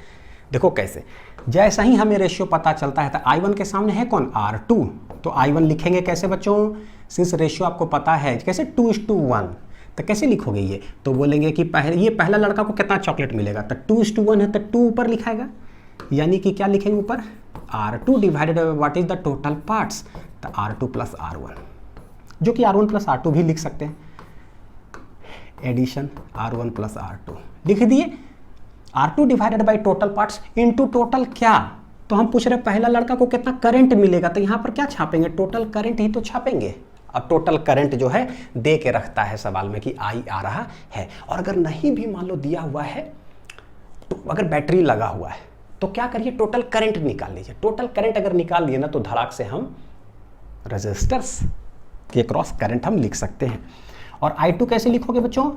देखो कैसे, जैसा ही हमें रेशियो पता चलता है, तो I1 के सामने है कौन, R2, तो I1 लिखेंगे कैसे बच्चों, सिंस रेशियो आपको पता है कैसे 2:1, तो कैसे लिखोगे ये, तो बोलेंगे कि ये पहला लड़का को कितना चॉकलेट मिलेगा, तो 2:1 है, तो 2 ऊपर लिखाएगा, यानी कि क्या लिखेंगे ऊपर, R2 divided by what is the total parts, तो R2 प्लस R1, जो कि R1 प्लस R2 भी लिख सकते हैं, एडिशन R1 प्लस R2 लिख दिए, R2 divided by total parts into total क्या, तो हम पूछ रहे हैं पहला लड़का को कितना करंट मिलेगा, तो यहां पर क्या छापेंगे, टोटल करंट ही तो छापेंगे। अब टोटल करंट जो है दे के रखता है सवाल में कि आई आ रहा है, और अगर नहीं भी मान लो दिया हुआ है, तो अगर बैटरी लगा हुआ है तो क्या करिए, टोटल करंट निकाल लीजिए। टोटल करंट अगर निकाल लिए ना, तो धड़ाक से हम रेजिस्टर्स के क्रॉस करंट हम लिख सकते हैं। और I2 कैसे लिखोगे बच्चों,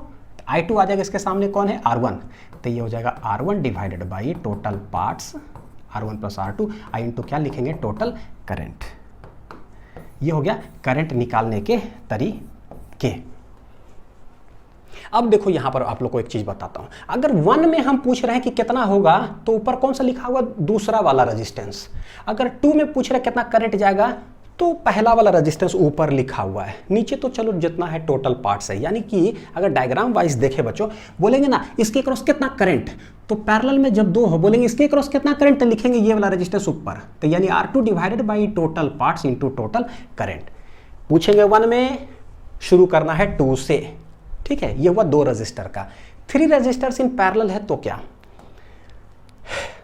I2 आ जाएगा, इसके सामने कौन है, R1, तो ये हो जाएगा R1 divided by total parts R1 plus R2, I into क्या लिखेंगे, टोटल करंट। ये हो गया करंट निकालने के तरीके। अब देखो यहां पर आप लोग को एक चीज बताता हूं, अगर 1 में हम पूछ रहे हैं कि कितना होगा, तो ऊपर कौन सा लिखा हुआ, दूसरा वाला रेजिस्टेंस। अगर 2 में पूछ रहे कितना करंट जाएगा, तो पहला वाला रेजिस्टेंस ऊपर लिखा हुआ है, नीचे तो चलो जितना है टोटल पार्ट्स है। यानी कि अगर डायग्राम वाइज देखे बच्चों, बोलेंगे ना इसके क्रॉस कितना करंट, तो पैरेलल में जब 2 हो, बोलेंगे इसके क्रॉस कितना करंट, तो लिखेंगे ये वाला रेजिस्टेंस ऊपर, तो यानी R2 divided by total parts into total current. पूछेंगे 1 में, शुरू करना है 2 से, ठीक है। ये हुआ 2 रजिस्टर का। 3 रजिस्टर्स इन पैरेलल है तो क्या,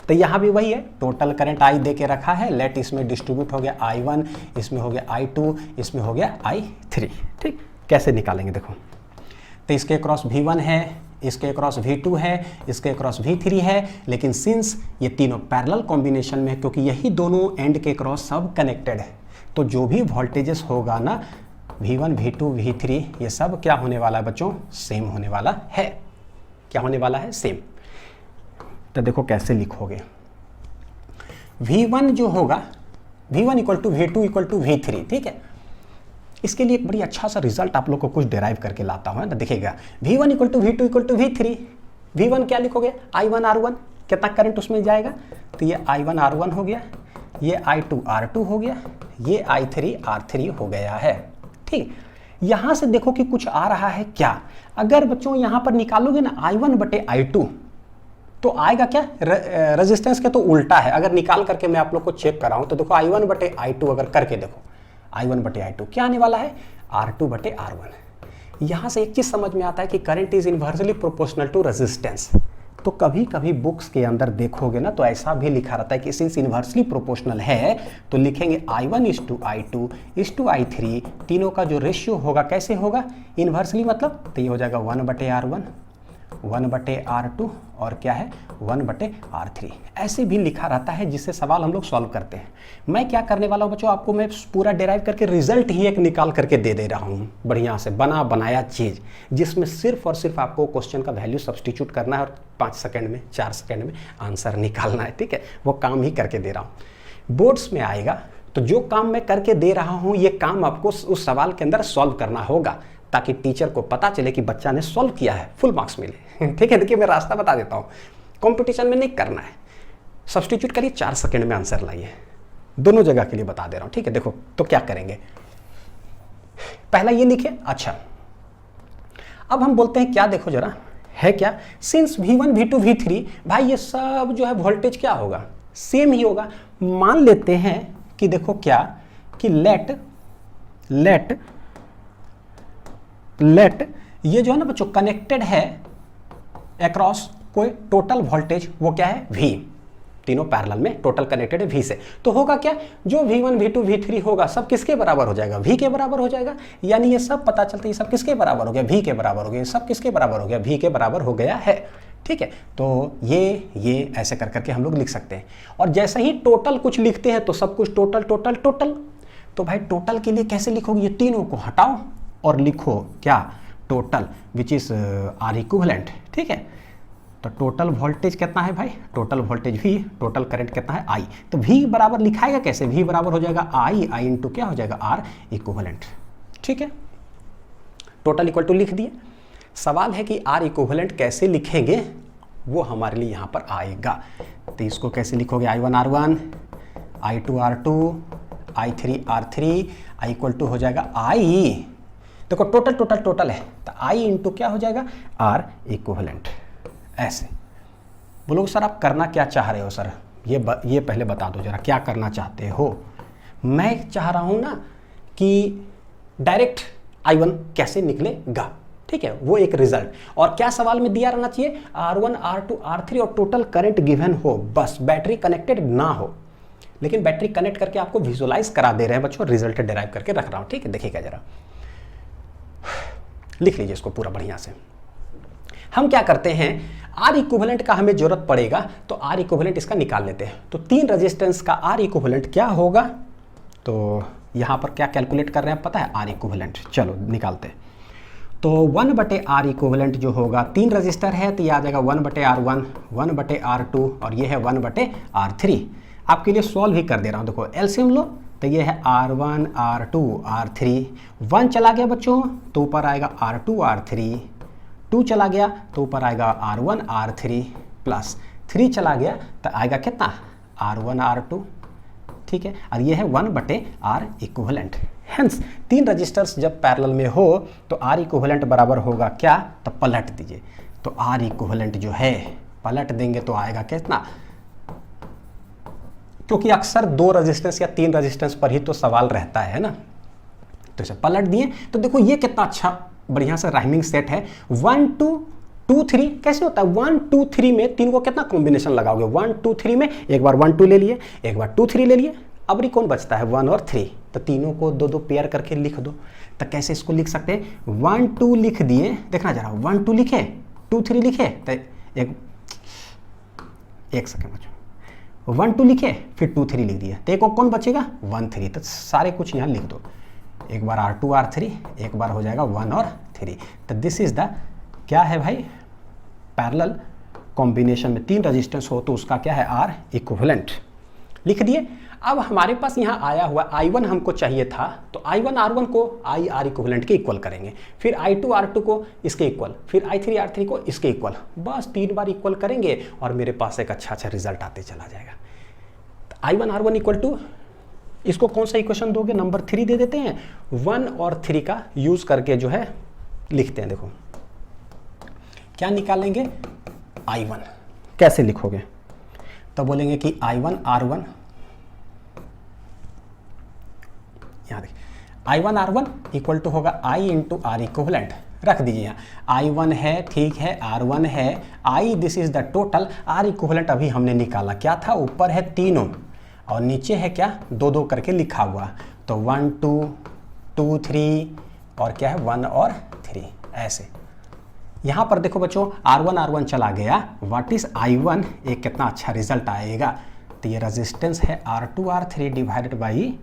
तो यहां भी वही है, टोटल करंट I दे के रखा है, लेट इसमें डिस्ट्रीब्यूट हो गया I1, इसमें हो गया I2, इसमें हो गया I3, ठीक। कैसे निकालेंगे देखो, तो इसके क्रॉस V1 है, इसके क्रॉस V2 है, इसके क्रॉस V3 है, लेकिन सिंस ये तीनों पैरेलल कॉम्बिनेशन में है, क्योंकि यही दोनों एंड के क्रॉस सब कनेक्टेड है, तो जो भी वोल्टेजेस होगा ना, V1 V2 V3, ये सब क्या होने वाला है बच्चों, सेम होने वाला है। क्या होने वाला है, सेम। तो देखो कैसे लिखोगे, V1 जो होगा V1 equal to V2 equal to V3, ठीक है। इसके लिए एक बड़ी अच्छा सा रिजल्ट आप लोग को कुछ डिराइव करके लाता हूँ ना, देखिएगा V1 equal to V2 equal to V3, V1 क्या लिखोगे I1 R1, कितना करंट उसमें जाएगा, तो ये I1 R1 हो गया, ये I2 R2 हो गया, ये I3 R3 हो गया है, ठीक। यहाँ से देखो कि कुछ आ रहा है क्या, अगर बच्चों यहाँ पर निकालोगे ना I1 बटे I2 तो आएगा क्या, रेजिस्टेंस के तो उल्टा है। अगर निकाल करके मैं आप लोग को चेक कराऊं तो देखो I1 बटे I2 अगर करके देखो, I1 बटे I2 क्या आने वाला है, R2 बटे R1। यहाँ से एक चीज़ समझ में आता है कि current is inversely proportional to resistance. तो कभी कभी बुक्स के अंदर देखोगे ना तो ऐसा भी लिखा रहता है कि सिंस इन्वर्सली प्रोपोर्शनल है तो लिखेंगे I1 is to I2 is to I3, तीनों का जो रेशियो होगा कैसे होगा, इन्वर्सली मतलब, तो ये हो जाएगा 1 बटे R1 1 बटे R2 और क्या है 1 बटे R3, ऐसे भी लिखा रहता है जिससे सवाल हम लोग सॉल्व करते हैं। मैं क्या करने वाला हूँ बच्चों, आपको मैं पूरा डिराइव करके रिजल्ट ही एक निकाल करके दे रहा हूँ, बढ़िया से बना बनाया चीज़, जिसमें सिर्फ और सिर्फ आपको क्वेश्चन का वैल्यू सब्सटीट्यूट करना है और 5 सेकंड में 4 सेकंड में आंसर निकालना है, ठीक है। वो काम ही करके दे रहा हूँ, बोर्ड्स में आएगा तो जो काम मैं करके दे रहा हूँ ये काम आपको उस सवाल के अंदर सॉल्व करना होगा ताकि टीचर को पता चले कि बच्चा ने सॉल्व किया है, फुल मार्क्स मिले, ठीक है। देखिए मैं रास्ता बता देता हूँ, कंपटीशन में नहीं करना है, सब्सटीट्यूट करिए 4 सेकंड में आंसर लाइए, दोनों जगह के लिए बता दे रहा हूँ, ठीक है। देखो तो क्या करेंगे, पहला ये लिखे, अच्छा अब हम बोलते हैं क्या, देखो जरा है क्या, सिंस V1 V2 V3 भाई ये सब जो है वोल्टेज क्या होगा, सेम ही होगा। मान लेते हैं कि देखो क्या कि लेट ये जो है ना बच्चों कनेक्टेड है अक्रॉस कोई टोटल वोल्टेज, वो क्या है V, तीनों पैरेलल में टोटल कनेक्टेड है V से, तो होगा क्या, जो V1 V2 V3 होगा सब किसके बराबर हो जाएगा, V के बराबर हो जाएगा। यानी ये सब पता चलता है ये सब किसके बराबर हो गया, V के बराबर हो गया, सब किसके बराबर हो गया, V के बराबर हो गया है, ठीक है। तो ये ऐसे कर करके हम लोग लिख सकते हैं। और जैसे ही टोटल कुछ लिखते हैं तो सब कुछ टोटल टोटल टोटल, तो भाई टोटल के लिए कैसे लिखोगे, ये तीनों को हटाओ और लिखो क्या, total which is R equivalent, ठीक है। तो टोटल वोल्टेज कितना है भाई, total voltage V, total current कितना है I, तो V बराबर लिखाएगा कैसे, V बराबर हो जाएगा I इंटू क्या हो जाएगा R इक्विवेलेंट, ठीक है। टोटल इक्वल टू लिख दिए, सवाल है कि R इक्विवेलेंट कैसे लिखेंगे वो हमारे लिए यहाँ पर आएगा। तो इसको कैसे लिखोगे, I1 R1 I2 R2 I3 R3 I equal to हो जाएगा I, देखो टोटल टोटल टोटल है तो I इंटू क्या हो जाएगा R इक्विवेलेंट। ऐसे बोलोगे सर आप करना क्या चाह रहे हो सर, ये पहले बता दो जरा क्या करना चाहते हो। मैं चाह रहा हूं ना कि डायरेक्ट I1 कैसे निकलेगा, ठीक है, वो एक रिजल्ट। और क्या सवाल में दिया रहना चाहिए, R1 R2 R3 और टोटल करंट गिवन हो, बस बैटरी कनेक्टेड ना हो। लेकिन बैटरी कनेक्ट करके आपको विजुअलाइज करा दे रहे हैं बच्चों, रिजल्ट डिराइव करके रख रहा हूं, ठीक है। देखिएगा जरा, लिख लीजिए इसको पूरा बढ़िया से। हम क्या करते हैं, आर इक्विवेलेंट का हमें जरूरत पड़ेगा तो आर इक्विवेलेंट इसका निकाल लेते हैं। तो 3 रेजिस्टेंस का आर इक्विवेलेंट क्या होगा, तो यहां पर क्या कैलकुलेट कर रहे हैं पता है, आर इक्विवेलेंट, चलो निकालते हैं। तो 1 बटे आर इक्विवेलेंट जो होगा, 3 रजिस्टर है तो ये आ जाएगा 1 बटे R1 1 बटे R2 और ये है 1 बटे R3। आपके लिए सॉल्व ही कर दे रहा हूं, देखो एलसीएम लो तो ये है R1 R2 R3, 1 चला गया बच्चों तो ऊपर आएगा R2 R3, 2 चला गया तो ऊपर आएगा R1 R3 प्लस 3 चला गया तो आएगा कितना R1 R2, ठीक है। और ये है 1 बटे R इक्विवेलेंट। हेंस 3 रजिस्टर्स जब पैरेलल में हो तो R इक्विवेलेंट बराबर होगा क्या, तो पलट दीजिए, तो R इक्विवेलेंट जो है पलट देंगे तो आएगा कितना, क्योंकि अक्सर 2 रेजिस्टेंस या 3 रेजिस्टेंस पर ही तो सवाल रहता है ना, तो इसे पलट दिए। तो देखो ये कितना अच्छा बढ़िया सा राइमिंग सेट है, 1 2 2 3 कैसे होता है, 1 2 3 में 3 को कितना कॉम्बिनेशन लगाओगे, 1 2 3 में एक बार 1 2 ले लिए, एक बार 2 3 ले लिए, अब कौन बचता है 1 और 3, तो तीनों को 2 पेयर करके लिख दो। तो कैसे इसको लिख सकते हैं, 1 2 लिख दिए, देखना जरा 1 2 लिखे 2 3 लिखे, तो एक सेकेंड बचो, 1 2 लिखे फिर 2 3 लिख दिया, तो एक कौन बचेगा 1 3, तो सारे कुछ यहाँ लिख दो, एक बार R2 R3, एक बार हो जाएगा 1 और 3। तो दिस इज द क्या है भाई, पैरेलल कॉम्बिनेशन में 3 रेजिस्टेंस हो तो उसका क्या है R इक्विवेलेंट लिख दिए। अब हमारे पास यहाँ आया हुआ I1 हमको चाहिए था, तो I1 R1 को I R इक्विवेलेंट के इक्वल करेंगे, फिर I2 R2 को इसके इक्वल, फिर I3 R3 को इसके इक्वल, बस 3 बार इक्वल करेंगे और मेरे पास एक अच्छा रिजल्ट आते चला जाएगा। तो I1 R1 इक्वल टू, इसको कौन सा इक्वेशन दोगे, नंबर 3 दे देते हैं, 1 और 3 का यूज करके जो है लिखते हैं। देखो क्या निकालेंगे, I1 कैसे लिखोगे, तो बोलेंगे कि I1 R1, यहाँ देखिए I1 R1 इक्वल टू होगा I इंटू R इक्विवेलेंट, रख दीजिए यहाँ I1 है, ठीक है, R1 है, I this is the total, R equivalent अभी हमने निकाला, क्या था, ऊपर है 3 ओम और नीचे है क्या 2 करके लिखा हुआ, तो 1 2 2 3 और क्या है 1 और 3 ऐसे। यहाँ पर देखो बच्चों R1 चला गया, व्हाट इज I1, एक कितना अच्छा रिजल्ट आएगा, तो ये रेजिस्टेंस है R2 R3 डिवाइडेड बाई,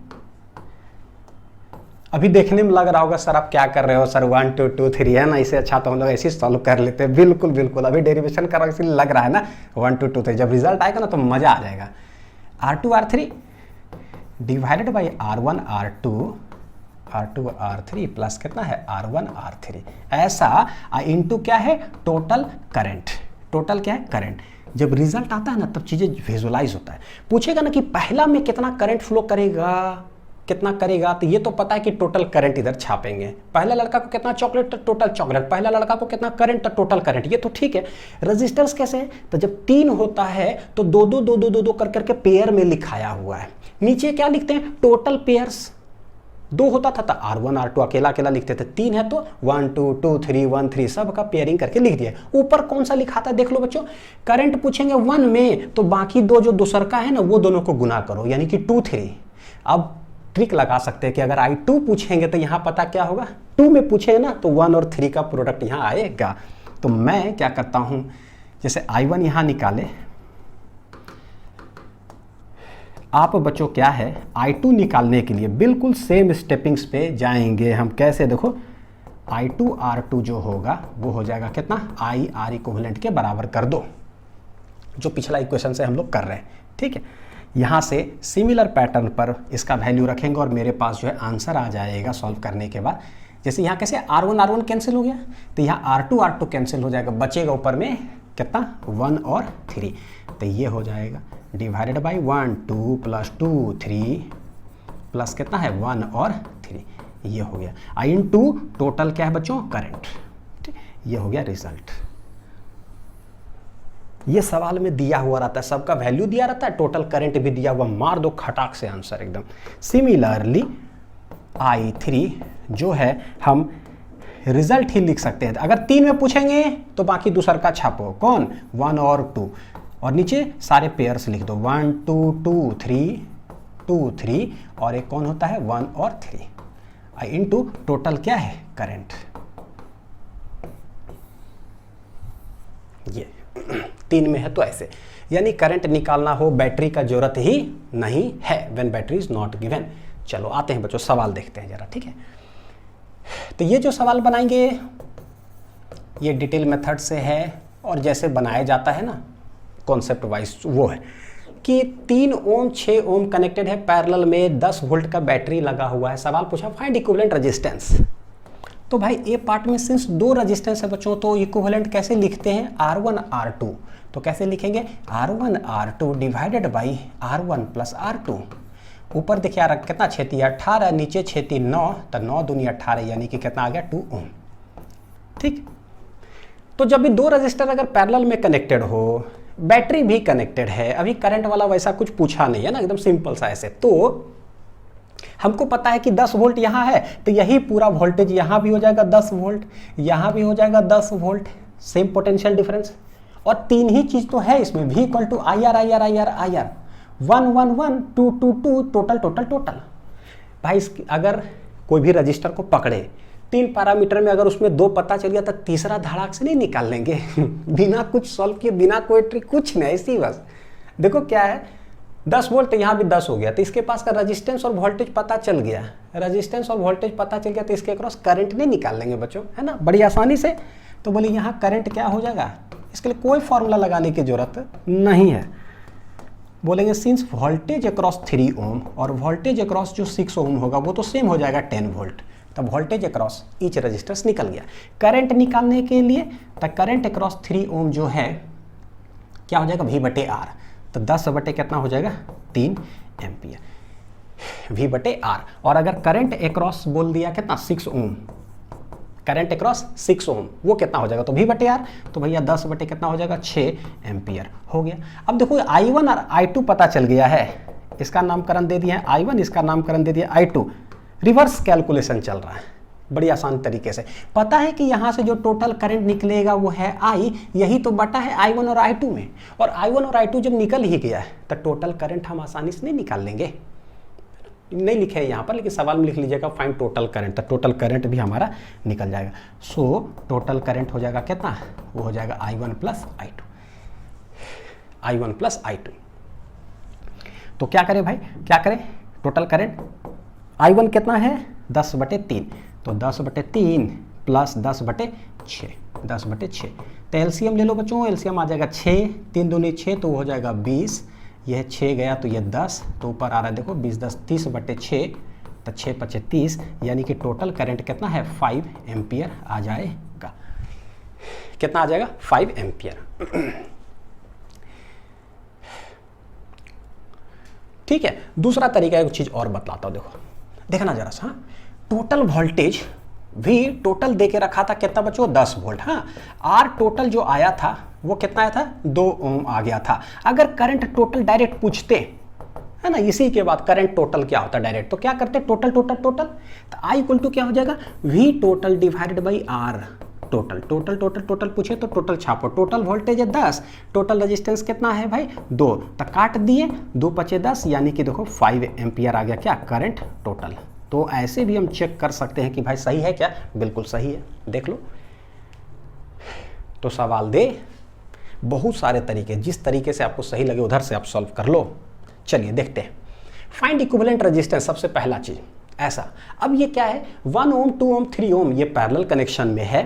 अभी देखने में लग रहा होगा सर आप क्या कर रहे हो सर, 1 2 2 3 है ना, इसे अच्छा तो हम लोग ऐसे सॉल्व कर लेते हैं, बिल्कुल अभी डेरिवेशन कर रहा है इसलिए लग रहा है ना 1 2 2 3, जब रिजल्ट आएगा ना तो मजा आ जाएगा। R2 R3 divided by R1 R2 R3 plus कितना है R1 R3, ऐसा इंटू क्या है टोटल करंट, टोटल क्या है करंट। जब रिजल्ट आता है ना तब चीजें विजुअलाइज होता है। पूछेगा ना कि पहला में कितना करंट फ्लो करेगा, कितना करेगा, तो ये तो पता है कि टोटल करंट इधर छापेंगे, पहला लड़का को कितना चॉकलेट तो टोटल चॉकलेट, पहला लड़का को कितना करंट तो टोटल करंट, ये तो ठीक है। रेजिस्टेंस कैसे है, तो जब 3 होता है तो 2 कर करके पेयर में लिखाया हुआ है, नीचे क्या लिखते हैं टोटल पेयर्स, 2 होता था तो R1 R2 अकेला अकेला लिखते थे, 3 है तो 1 2 2 3 1 3 सब का पेयरिंग करके लिख दिया। ऊपर कौन सा लिखा था देख लो बच्चों, करंट पूछेंगे 1 में तो बाकी 2 जो दूसर का है ना वो दोनों को गुना करो, यानी कि 2 3। अब ट्रिक लगा सकते हैं कि अगर I2 पूछेंगे तो यहाँ पता क्या होगा, 2 में पूछेंगे ना तो 1 और 3 का प्रोडक्ट यहाँ आएगा। तो मैं क्या करता हूँ, जैसे I1 यहाँ निकाले, आप बच्चों क्या है I2 निकालने के लिए बिल्कुल सेम स्टेपिंग्स पे जाएंगे हम, कैसे देखो I2 R2 जो होगा वो हो जाएगा कितना I R इक्विवेलेंट के बराबर कर दो, जो पिछला इक्वेशन से हम लोग कर रहे हैं, ठीक है। यहाँ से सिमिलर पैटर्न पर इसका वैल्यू रखेंगे और मेरे पास जो है आंसर आ जाएगा सॉल्व करने के बाद। जैसे यहाँ कैसे R1 कैंसिल हो गया तो यहाँ R2 कैंसिल हो जाएगा, बचेगा ऊपर में कितना 1 और 3, तो ये हो जाएगा डिवाइडेड बाई 1 2 प्लस 2 3 प्लस कितना है 1 और 3, ये हो गया I इंटू टोटल क्या है बच्चों करंट, ठीक, ये हो गया रिजल्ट। ये सवाल में दिया हुआ रहता है, सबका वैल्यू दिया रहता है, टोटल करंट भी दिया हुआ, मार दो खटाक से आंसर एकदम। सिमिलरली I3 जो है हम रिजल्ट ही लिख सकते हैं, अगर 3 में पूछेंगे तो बाकी दूसर का छापो, कौन 1 और 2 और नीचे सारे पेयर्स लिख दो 1 2 2 3 2 3 और एक कौन होता है 1 और 3 इंटू टोटल क्या है करंट। ये 3 में है तो ऐसे, यानी करंट निकालना हो बैटरी का जरूरत ही नहीं है, when battery is not given. चलो आते हैं बच्चों सवाल देखते हैं जरा, ठीक है। तो ये जो सवाल बनाएंगे ये डिटेल मेथड से है और जैसे बनाया जाता है ना कॉन्सेप्ट वाइज वो है कि 3 ओम 6 ओम कनेक्टेड है पैरेलल में, 10 वोल्ट का बैटरी लगा हुआ है। सवाल पूछा फाइंड इक्विवेलेंट रेजिस्टेंस, तो भाई ए पार्ट में सिंस 2 रेजिस्टेंस है बच्चों तो इक्विवेलेंट कैसे लिखते हैं R1 R2, तो कैसे लिखेंगे R1 R2 divided by R1 plus R2। ऊपर देखिए यार कितना छेती है 18, नीचे छेती 9, तो 9 दूनी 18 यानी कि कितना आ गया 2 ओम, ठीक। तो जब भी 2 रजिस्टर अगर पैरेलल में कनेक्टेड हो, बैटरी भी कनेक्टेड है, अभी करंट वाला वैसा कुछ पूछा नहीं है ना, एकदम सिंपल सा ऐसे, तो हमको पता है कि 10 वोल्ट यहाँ है तो यही पूरा वोल्टेज यहाँ भी हो जाएगा 10 वोल्ट, यहाँ भी हो जाएगा 10 वोल्ट, सेम पोटेंशियल डिफरेंस। और 3 ही चीज तो है इसमें, V equal to IR IR IR IR 1 1 1 2 2 2 total total total. भाई अगर कोई भी रजिस्टर को पकड़े 3 पैरामीटर में अगर उसमें 2 पता चल गया तो तीसरा धड़ाक से नहीं निकाल लेंगे बिना कुछ सॉल्व किए, बिना कोई ट्रिक, कुछ नहीं, ऐसी बस। देखो क्या है 10 वोल्ट तो यहाँ भी 10 हो गया, तो इसके पास का रजिस्टेंस और वोल्टेज पता चल गया, रजिस्टेंस और वोल्टेज पता चल गया तो इसके क्रॉस करंट नहीं निकाल लेंगे बच्चों, है ना, बड़ी आसानी से। तो बोले यहाँ करंट क्या हो जाएगा इसके लिए कोई फॉर्मूला लगाने की जरूरत नहीं है। बोलेंगे सिंस वोल्टेज अक्रॉस 3 ओम और वोल्टेज अक्रॉस जो 6 ओम होगा वो तो सेम हो जाएगा 10 वोल्ट, तब वोल्टेज अक्रॉस ईच रजिस्टर्स निकल गया। करंट निकालने के लिए तो करंट अक्रॉस 3 ओम जो है क्या हो जाएगा V/R, तो 10 बटे कितना हो जाएगा 3 एम्पियर V/R। और अगर करंट अक्रॉस बोल दिया कितना 6 ओम, करंट अक्रॉस 6 ओम वो कितना हो जाएगा तो V/R, तो भैया 10 बटे कितना हो जाएगा 6 एम्पियर हो गया। अब देखो I1 और I2 पता चल गया है, इसका नामकरण दे दिया है I1, इसका नामकरण दे दिया I2। रिवर्स कैलकुलेशन चल रहा है बड़ी आसान तरीके से। पता है कि यहाँ से जो टोटल करंट निकलेगा वो है I, यही तो बटा है I1 और I2 में, और I1 और I2 जब निकल ही गया है तो टोटल करंट हम आसानी से नहीं निकाल लेंगे। नहीं लिखे है यहाँ पर, लेकिन सवाल में लिख लीजिएगा फाइंड टोटल करंट, तो टोटल करंट भी हमारा निकल जाएगा। सो टोटल करंट हो जाएगा कितना, वो हो जाएगा I1 प्लस I2। तो क्या करें भाई, क्या करें, टोटल करंट I1 कितना है 10/3, तो 10/3 प्लस 10/6, 10/6। तो एलसीएम ले लो बच्चों, एलसीएम आ जाएगा 6, 3 दूनी 6 तो हो जाएगा 20, यह 6 गया तो ये 10, तो ऊपर आ रहा है देखो 20 10 30/6, तो 6 5 30, यानी कि टोटल करंट कितना है 5 एम्पियर आ जाएगा। कितना आ जाएगा 5 एम्पियर। ठीक है, दूसरा तरीका एक चीज और बतलाता हूं, देखो देखना जरा सा। टोटल वोल्टेज V टोटल दे के रखा था कितना बच्चों 10 वोल्ट। हाँ, R टोटल जो आया था वो कितना आया था 2 ओम आ गया था। अगर करंट टोटल डायरेक्ट पूछते है ना, इसी के बाद करंट टोटल क्या होता है डायरेक्ट, तो क्या करते टोटल टोटल टोटल, तो I इक्वल टू क्या हो जाएगा V total divided by R total. Total total total पूछे तो टोटल छापो, टोटल वोल्टेज है 10, टोटल रेजिस्टेंस कितना है भाई 2, तो काट दिए 2 5 10, यानी कि देखो 5 एम्पियर आ गया क्या करंट टोटल। तो ऐसे भी हम चेक कर सकते हैं कि भाई सही है क्या, बिल्कुल सही है, देख लो। तो सवाल दे बहुत सारे तरीके, जिस तरीके से आपको सही लगे उधर से आप सॉल्व कर लो। चलिए देखते हैं, फाइंड इक्विवेलेंट रेजिस्टेंस, सबसे पहला चीज ऐसा। अब ये क्या है 1 ओम 2 ओम 3 ओम ये पैरेलल कनेक्शन में है,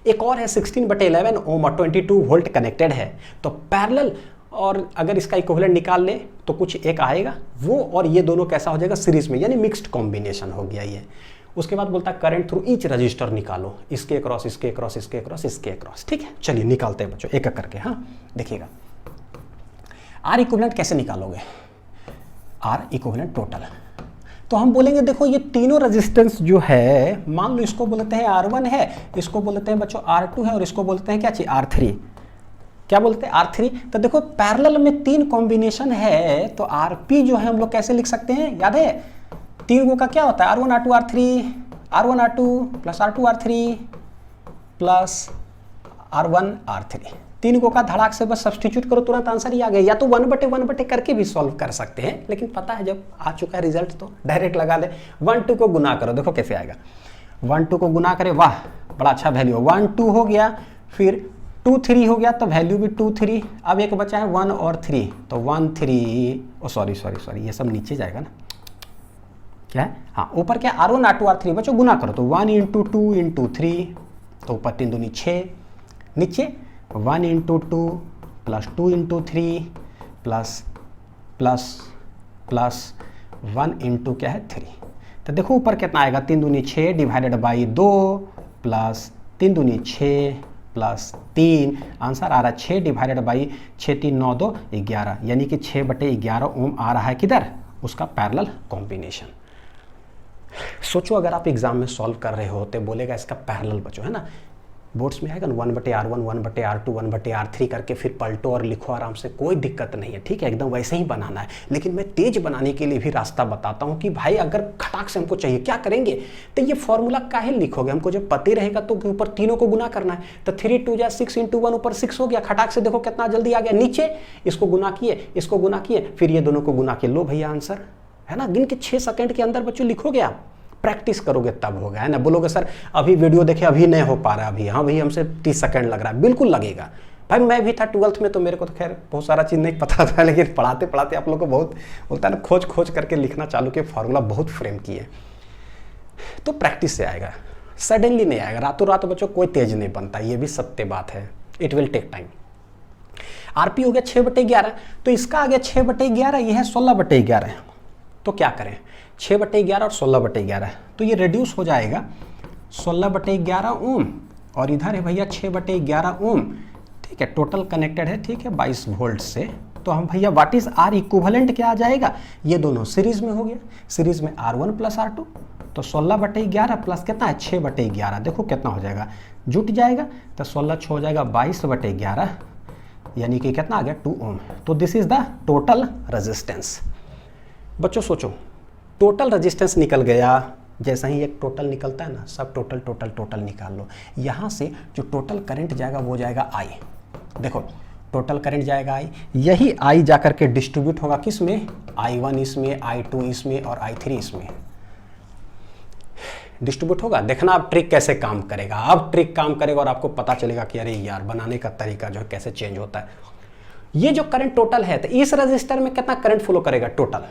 एक और है 16/11 ओम और 22 वोल्ट कनेक्टेड है। तो पैरेलल, और अगर इसका इक्विवेलेंट निकाल ले तो कुछ एक आएगा वो, और ये दोनों कैसा हो जाएगा सीरीज में, यानी मिक्स्ड कॉम्बिनेशन हो गया ये। उसके बाद बोलता है करंट थ्रू ईच रजिस्टर निकालो, इसके अक्रॉस इसके अक्रॉस इसके अक्रॉस इसके अक्रॉस। ठीक है, चलिए निकालते हैं बच्चों एक एक करके। हाँ देखिएगा, आर इक्विवेलेंट कैसे निकालोगे, आर इक्विवेलेंट टोटल। तो हम बोलेंगे देखो ये तीनों रेजिस्टेंस जो है, मान लो इसको बोलते हैं R1 है, इसको बोलते हैं बच्चों R2 है, और इसको बोलते हैं क्या चाहिए R3, क्या बोलते हैं R3। तो देखो पैरेलल में 3 कॉम्बिनेशन है, तो RP जो है हम लोग कैसे लिख सकते हैं, याद है 3 को का क्या होता है R1 R2 R3, R1 R2 plus R2 R3 plus R1 R3, 3 को का धड़ाक से बस सब्सटीट्यूट करो तुरंत आंसर ही आ गया। या तो 1/1 करके भी सॉल्व कर सकते हैं, लेकिन पता है जब आ चुका है रिजल्ट तो डायरेक्ट लगा ले। 1 2 को गुना करो, देखो कैसे आएगा, 1 2 को गुना करे, वाह बड़ा अच्छा वैल्यू, 1 2 हो गया, फिर 2 3 हो गया तो वैल्यू भी 2 3। अब एक बचा है 1 और 3, तो 1 3, ओ सॉरी ये सब नीचे जाएगा ना, क्या है हाँ ऊपर क्या R1 R2 R3 बच्चों गुना करो, तो 1 × 2 × 3, तो ऊपर 3 दूनी 6, नीचे 1 × 2 प्लस 2 × 3 प्लस प्लस प्लस 1 × क्या है 3। तो देखो ऊपर कितना आएगा 3 दूनी 6 डिवाइडेड बाई 2 प्लस 3 दूनी 6 प्लस 3, आंसर आ रहा है 6 डिवाइडेड बाई 6 3 9 2 11, यानी कि 6/11 ओम आ रहा है किधर, उसका पैरेलल कॉम्बिनेशन। सोचो अगर आप एग्जाम में सॉल्व कर रहे हो तो बोलेगा इसका पैरेलल बच्चों है ना, बोर्ड्स में आएगा ना 1/R1 1/R2 1/R3 करके फिर पलटो और लिखो आराम से, कोई दिक्कत नहीं है। ठीक है, एकदम वैसे ही बनाना है, लेकिन मैं तेज बनाने के लिए भी रास्ता बताता हूँ कि भाई अगर खटाक से हमको चाहिए क्या करेंगे, तो ये फॉर्मूला काहे लिखोगे, हमको जब पता रहेगा तो ऊपर तीनों को गुना करना है। तो 3 2 6 × 1 ऊपर 6 हो गया, खटाक से देखो कितना जल्दी आ गया, नीचे इसको गुना किए इसको गुना किए, फिर ये दोनों को गुना किए, लो भैया आंसर है ना। गिन के 6 सेकंड के अंदर बच्चों लिखोगे आप, प्रैक्टिस करोगे तब होगा है ना। बोलोगे सर अभी वीडियो देखे अभी नहीं हो पा रहा, अभी हाँ भाई हमसे 30 सेकंड लग रहा है, बिल्कुल लगेगा भाई। मैं भी था 12th में, तो मेरे को तो खैर बहुत सारा चीज़ नहीं पता था, लेकिन पढ़ाते पढ़ाते आप लोग को बहुत बोलता है ना, खोज खोज करके लिखना चालू किए, फार्मूला बहुत फ्रेम किए, तो प्रैक्टिस से आएगा, सडनली नहीं आएगा। रातों रात बच्चों कोई तेज नहीं बनता, ये भी सत्य बात है, it will take time. RP हो गया 6/11, तो इसका आ गया 6/11, यह है 16/11। तो क्या करें, 6/11 और 16/11, तो ये रिड्यूस हो जाएगा 16/11 ओम, और इधर है भैया 6/11 ओम। ठीक है, टोटल कनेक्टेड है, ठीक है, 22 वोल्ट से। तो हम भैया व्हाट इज आर इक्विवेलेंट क्या आ जाएगा, ये दोनों सीरीज में हो गया, सीरीज में R1 प्लस R2, तो 16/11 प्लस कितना है 6/11, देखो कितना हो जाएगा, जुट जाएगा, तो 16 6 हो जाएगा 22/11, यानी कि कितना आ गया 2 ओम। तो this is the total resistance. बच्चों सोचो, टोटल रेजिस्टेंस निकल गया, जैसा ही एक टोटल निकलता है ना, सब टोटल टोटल टोटल निकाल लो। यहाँ से जो टोटल करंट जाएगा वो जाएगा I। देखो टोटल करंट जाएगा I, यही I जाकर के डिस्ट्रीब्यूट होगा किस में, I1 इसमें, I2 इसमें और I3 इसमें डिस्ट्रीब्यूट होगा। देखना अब ट्रिक कैसे काम करेगा, अब ट्रिक काम करेगा और आपको पता चलेगा कि अरे यार बनाने का तरीका जो है कैसे चेंज होता है। ये जो करंट टोटल है, तो इस रजिस्टर में कितना करंट फ्लो करेगा टोटल,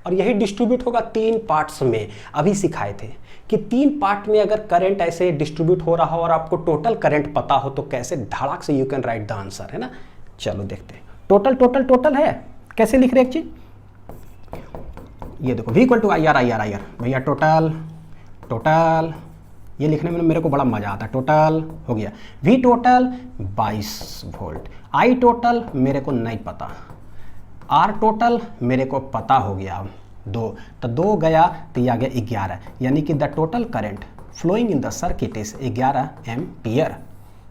और यही डिस्ट्रीब्यूट होगा 3 पार्ट्स में। अभी सिखाए थे कि 3 पार्ट में अगर करंट ऐसे डिस्ट्रीब्यूट हो रहा हो और आपको टोटल करंट पता हो तो कैसे धड़ाक से you can write the answer, है ना। चलो देखते हैं, टोटल टोटल टोटल है, कैसे लिख रहे एक चीज, ये देखो V equal to I R भैया टोटल टोटल, ये लिखने में मेरे को बड़ा मजा आता है। टोटल हो गया, V total 22 volt, I total मेरे को नहीं पता, R टोटल मेरे को पता हो गया 2, तो 2 गया तो ये आ गया 11, यानी कि the total current flowing in the circuit is 11 ampere.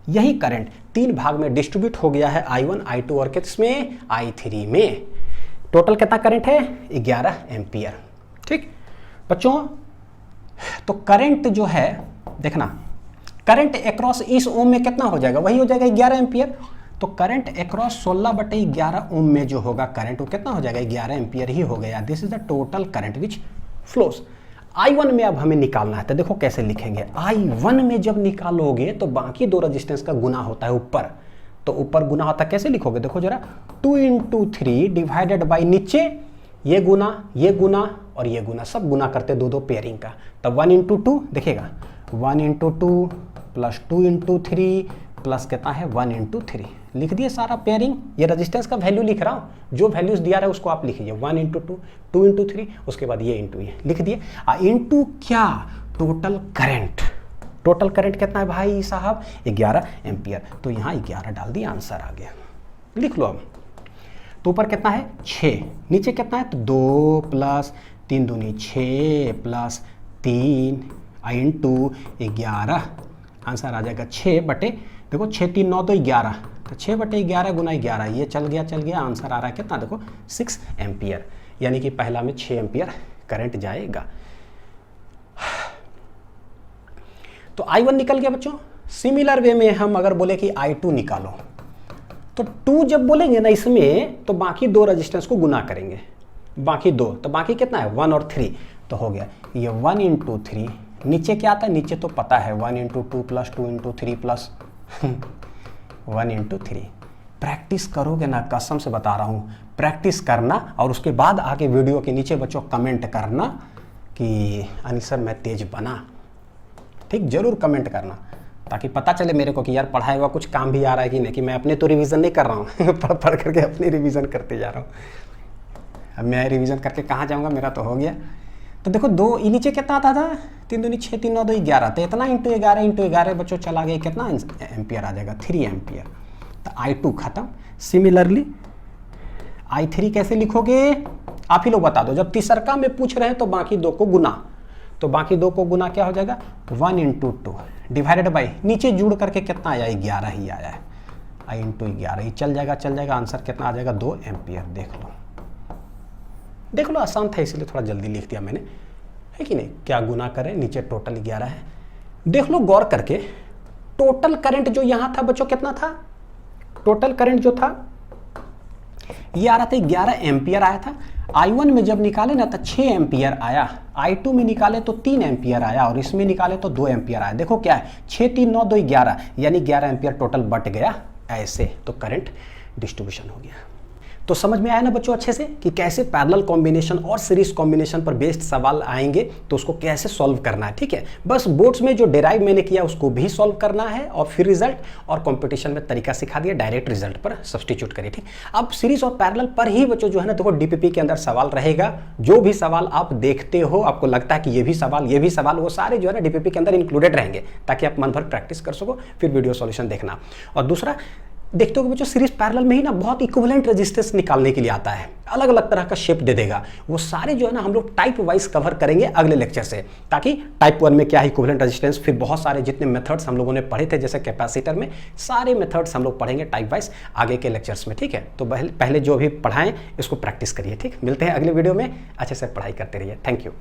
यही करंट 3 भाग में डिस्ट्रीब्यूट हो गया है, I1 I2 और किसमें, I3 में। टोटल कितना करंट है 11 एम्पियर। ठीक बच्चों, तो करंट जो है देखना, करंट अक्रॉस इस ओम में कितना हो जाएगा, वही हो जाएगा 11 एम्पियर। तो करंट अक्रॉस 16/11 ओम में जो होगा करंट वो कितना हो जाएगा, 11 एम्पियर ही हो गया। This is the total current which flows. I1 में अब हमें निकालना है, तो देखो कैसे लिखेंगे, I1 में जब निकालोगे तो बाकी 2 रेजिस्टेंस का गुना होता है ऊपर, तो ऊपर गुना होता है, कैसे लिखोगे देखो जरा, 2 × 3 डिवाइडेड बाई नीचे ये गुना और ये गुना, सब गुना करते 2 पेयरिंग का, तो 1 × 2 देखिएगा, 1 × 2 प्लस 2 × 3 प्लस कितना है 1 × 3, लिख दिए सारा पेयरिंग। ये रेजिस्टेंस का वैल्यू लिख रहा हूँ, जो वैल्यूज दिया रहा है उसको आप लिखिए, 1 × 2, 2 × 3, उसके बाद ये इंटू ये लिख दिए, इंटू क्या, टोटल करंट। टोटल करंट कितना है भाई साहब, 11 एम्पियर, तो यहाँ 11 डाल दिया, आंसर आ गया। लिख लो अब, तो ऊपर कितना है 6, नीचे कितना है, तो 2 प्लस 3 दूनी 6 प्लस 3 इंटू 11, आंसर आ जाएगा 6 देखो 6 3 9 तो 11, तो 6/11 गुना 11, ये चल गया, आंसर आ रहा है कितना, देखो 6 एम्पियर, यानी कि पहला में 6 एम्पियर करंट जाएगा। तो I1 निकल गया बच्चों। सिमिलर वे में हम अगर बोले कि I2 निकालो, तो 2 जब बोलेंगे ना इसमें, तो बाकी 2 रेजिस्टेंस को गुना करेंगे, बाकी 2, तो बाकी कितना है 1 और 3, तो हो गया ये 1 × 3, नीचे क्या आता है, नीचे तो पता है 1 × 2 प्लस 2 × 3 प्लस 1 × 3। प्रैक्टिस करोगे ना, कसम से बता रहा हूँ, प्रैक्टिस करना और उसके बाद आके वीडियो के नीचे बच्चों कमेंट करना कि अनिल सर मैं तेज बना। ठीक, जरूर कमेंट करना ताकि पता चले मेरे को कि यार पढ़ाई हुआ कुछ काम भी आ रहा है कि नहीं, कि मैं अपने तो रिवीजन नहीं कर रहा हूँ पढ़ करके अपनी रिवीजन करते जा रहा हूँ। अब मैं रिवीजन करके कहाँ जाऊँगा, मेरा तो हो गया। तो देखो 2 नीचे कितना आता था, 3 दूनी 6 3 9 2 11, तो इतना इंटू 11 बच्चों चला गया, कितना एम्पियर आ जाएगा 3 एम्पियर। तो I2 खत्म। सिमिलरली I3 कैसे लिखोगे, आप ही लोग बता दो। जब तीसरका में पूछ रहे हैं तो बाकी 2 को गुना, तो बाकी 2 को गुना क्या हो जाएगा 1 × 2 डिवाइडेड बाई नीचे जुड़ करके कितना आया 11 ही आया है, I × 11 ही चल जाएगा, आंसर कितना आ जाएगा 2 एम्पियर। देख लो आसान था इसलिए थोड़ा जल्दी लिख दिया मैंने, है कि नहीं। क्या गुना करें, नीचे टोटल 11 है। देख लो गौर करके, टोटल करंट जो यहाँ था बच्चों कितना था, टोटल करंट जो था ये आ रहा था 11 एम्पियर आया था। I1 में जब निकाले ना तो 6 एम्पियर आया, I2 में निकाले तो 3 एम्पियर आया और इसमें निकाले तो 2 एम्पियर आया। देखो क्या है 6 3 9 2 11, यानी 11 एम्पियर टोटल बट गया ऐसे, तो करंट डिस्ट्रीब्यूशन हो गया। तो समझ में आया ना बच्चों अच्छे से कि कैसे पैरेलल कॉम्बिनेशन और सीरीज कॉम्बिनेशन पर बेस्ड सवाल आएंगे तो उसको कैसे सॉल्व करना है। ठीक है, बस बोर्ड्स में जो डिराइव मैंने किया उसको भी सॉल्व करना है और फिर रिजल्ट, और कंपटीशन में तरीका सिखा दिया, डायरेक्ट रिजल्ट पर सब्स्टिट्यूट करिए। ठीक, अब सीरीज और पैरेलल पर ही बच्चों जो है ना देखो डीपीपी के अंदर सवाल रहेगा। जो भी सवाल आप देखते हो, आपको लगता है कि ये भी सवाल, वो सारे जो है ना डीपीपी के अंदर इंक्लूडेड रहेंगे ताकि आप मन भर प्रैक्टिस कर सको, फिर वीडियो सॉल्यूशन देखना। और दूसरा देखते हो कि बच्चों सीरीज पैरेलल में ही ना बहुत इक्विवेलेंट रेजिस्टेंस निकालने के लिए आता है, अलग अलग तरह का शेप दे देगा। वो सारे जो है ना हम लोग टाइप वाइज कवर करेंगे अगले लेक्चर से, ताकि टाइप 1 में क्या है इक्विवेलेंट रेजिस्टेंस, फिर बहुत सारे जितने मेथड्स हम लोगों ने पढ़े थे जैसे कैपेसिटर में, सारे मेथड्स हम लोग पढ़ेंगे टाइप वाइज आगे के लेक्चर्स में। ठीक है, तो पहले जो भी पढ़ाएं इसको प्रैक्टिस करिए। ठीक, मिलते हैं अगले वीडियो में, अच्छे से पढ़ाई करते रहिए। Thank you.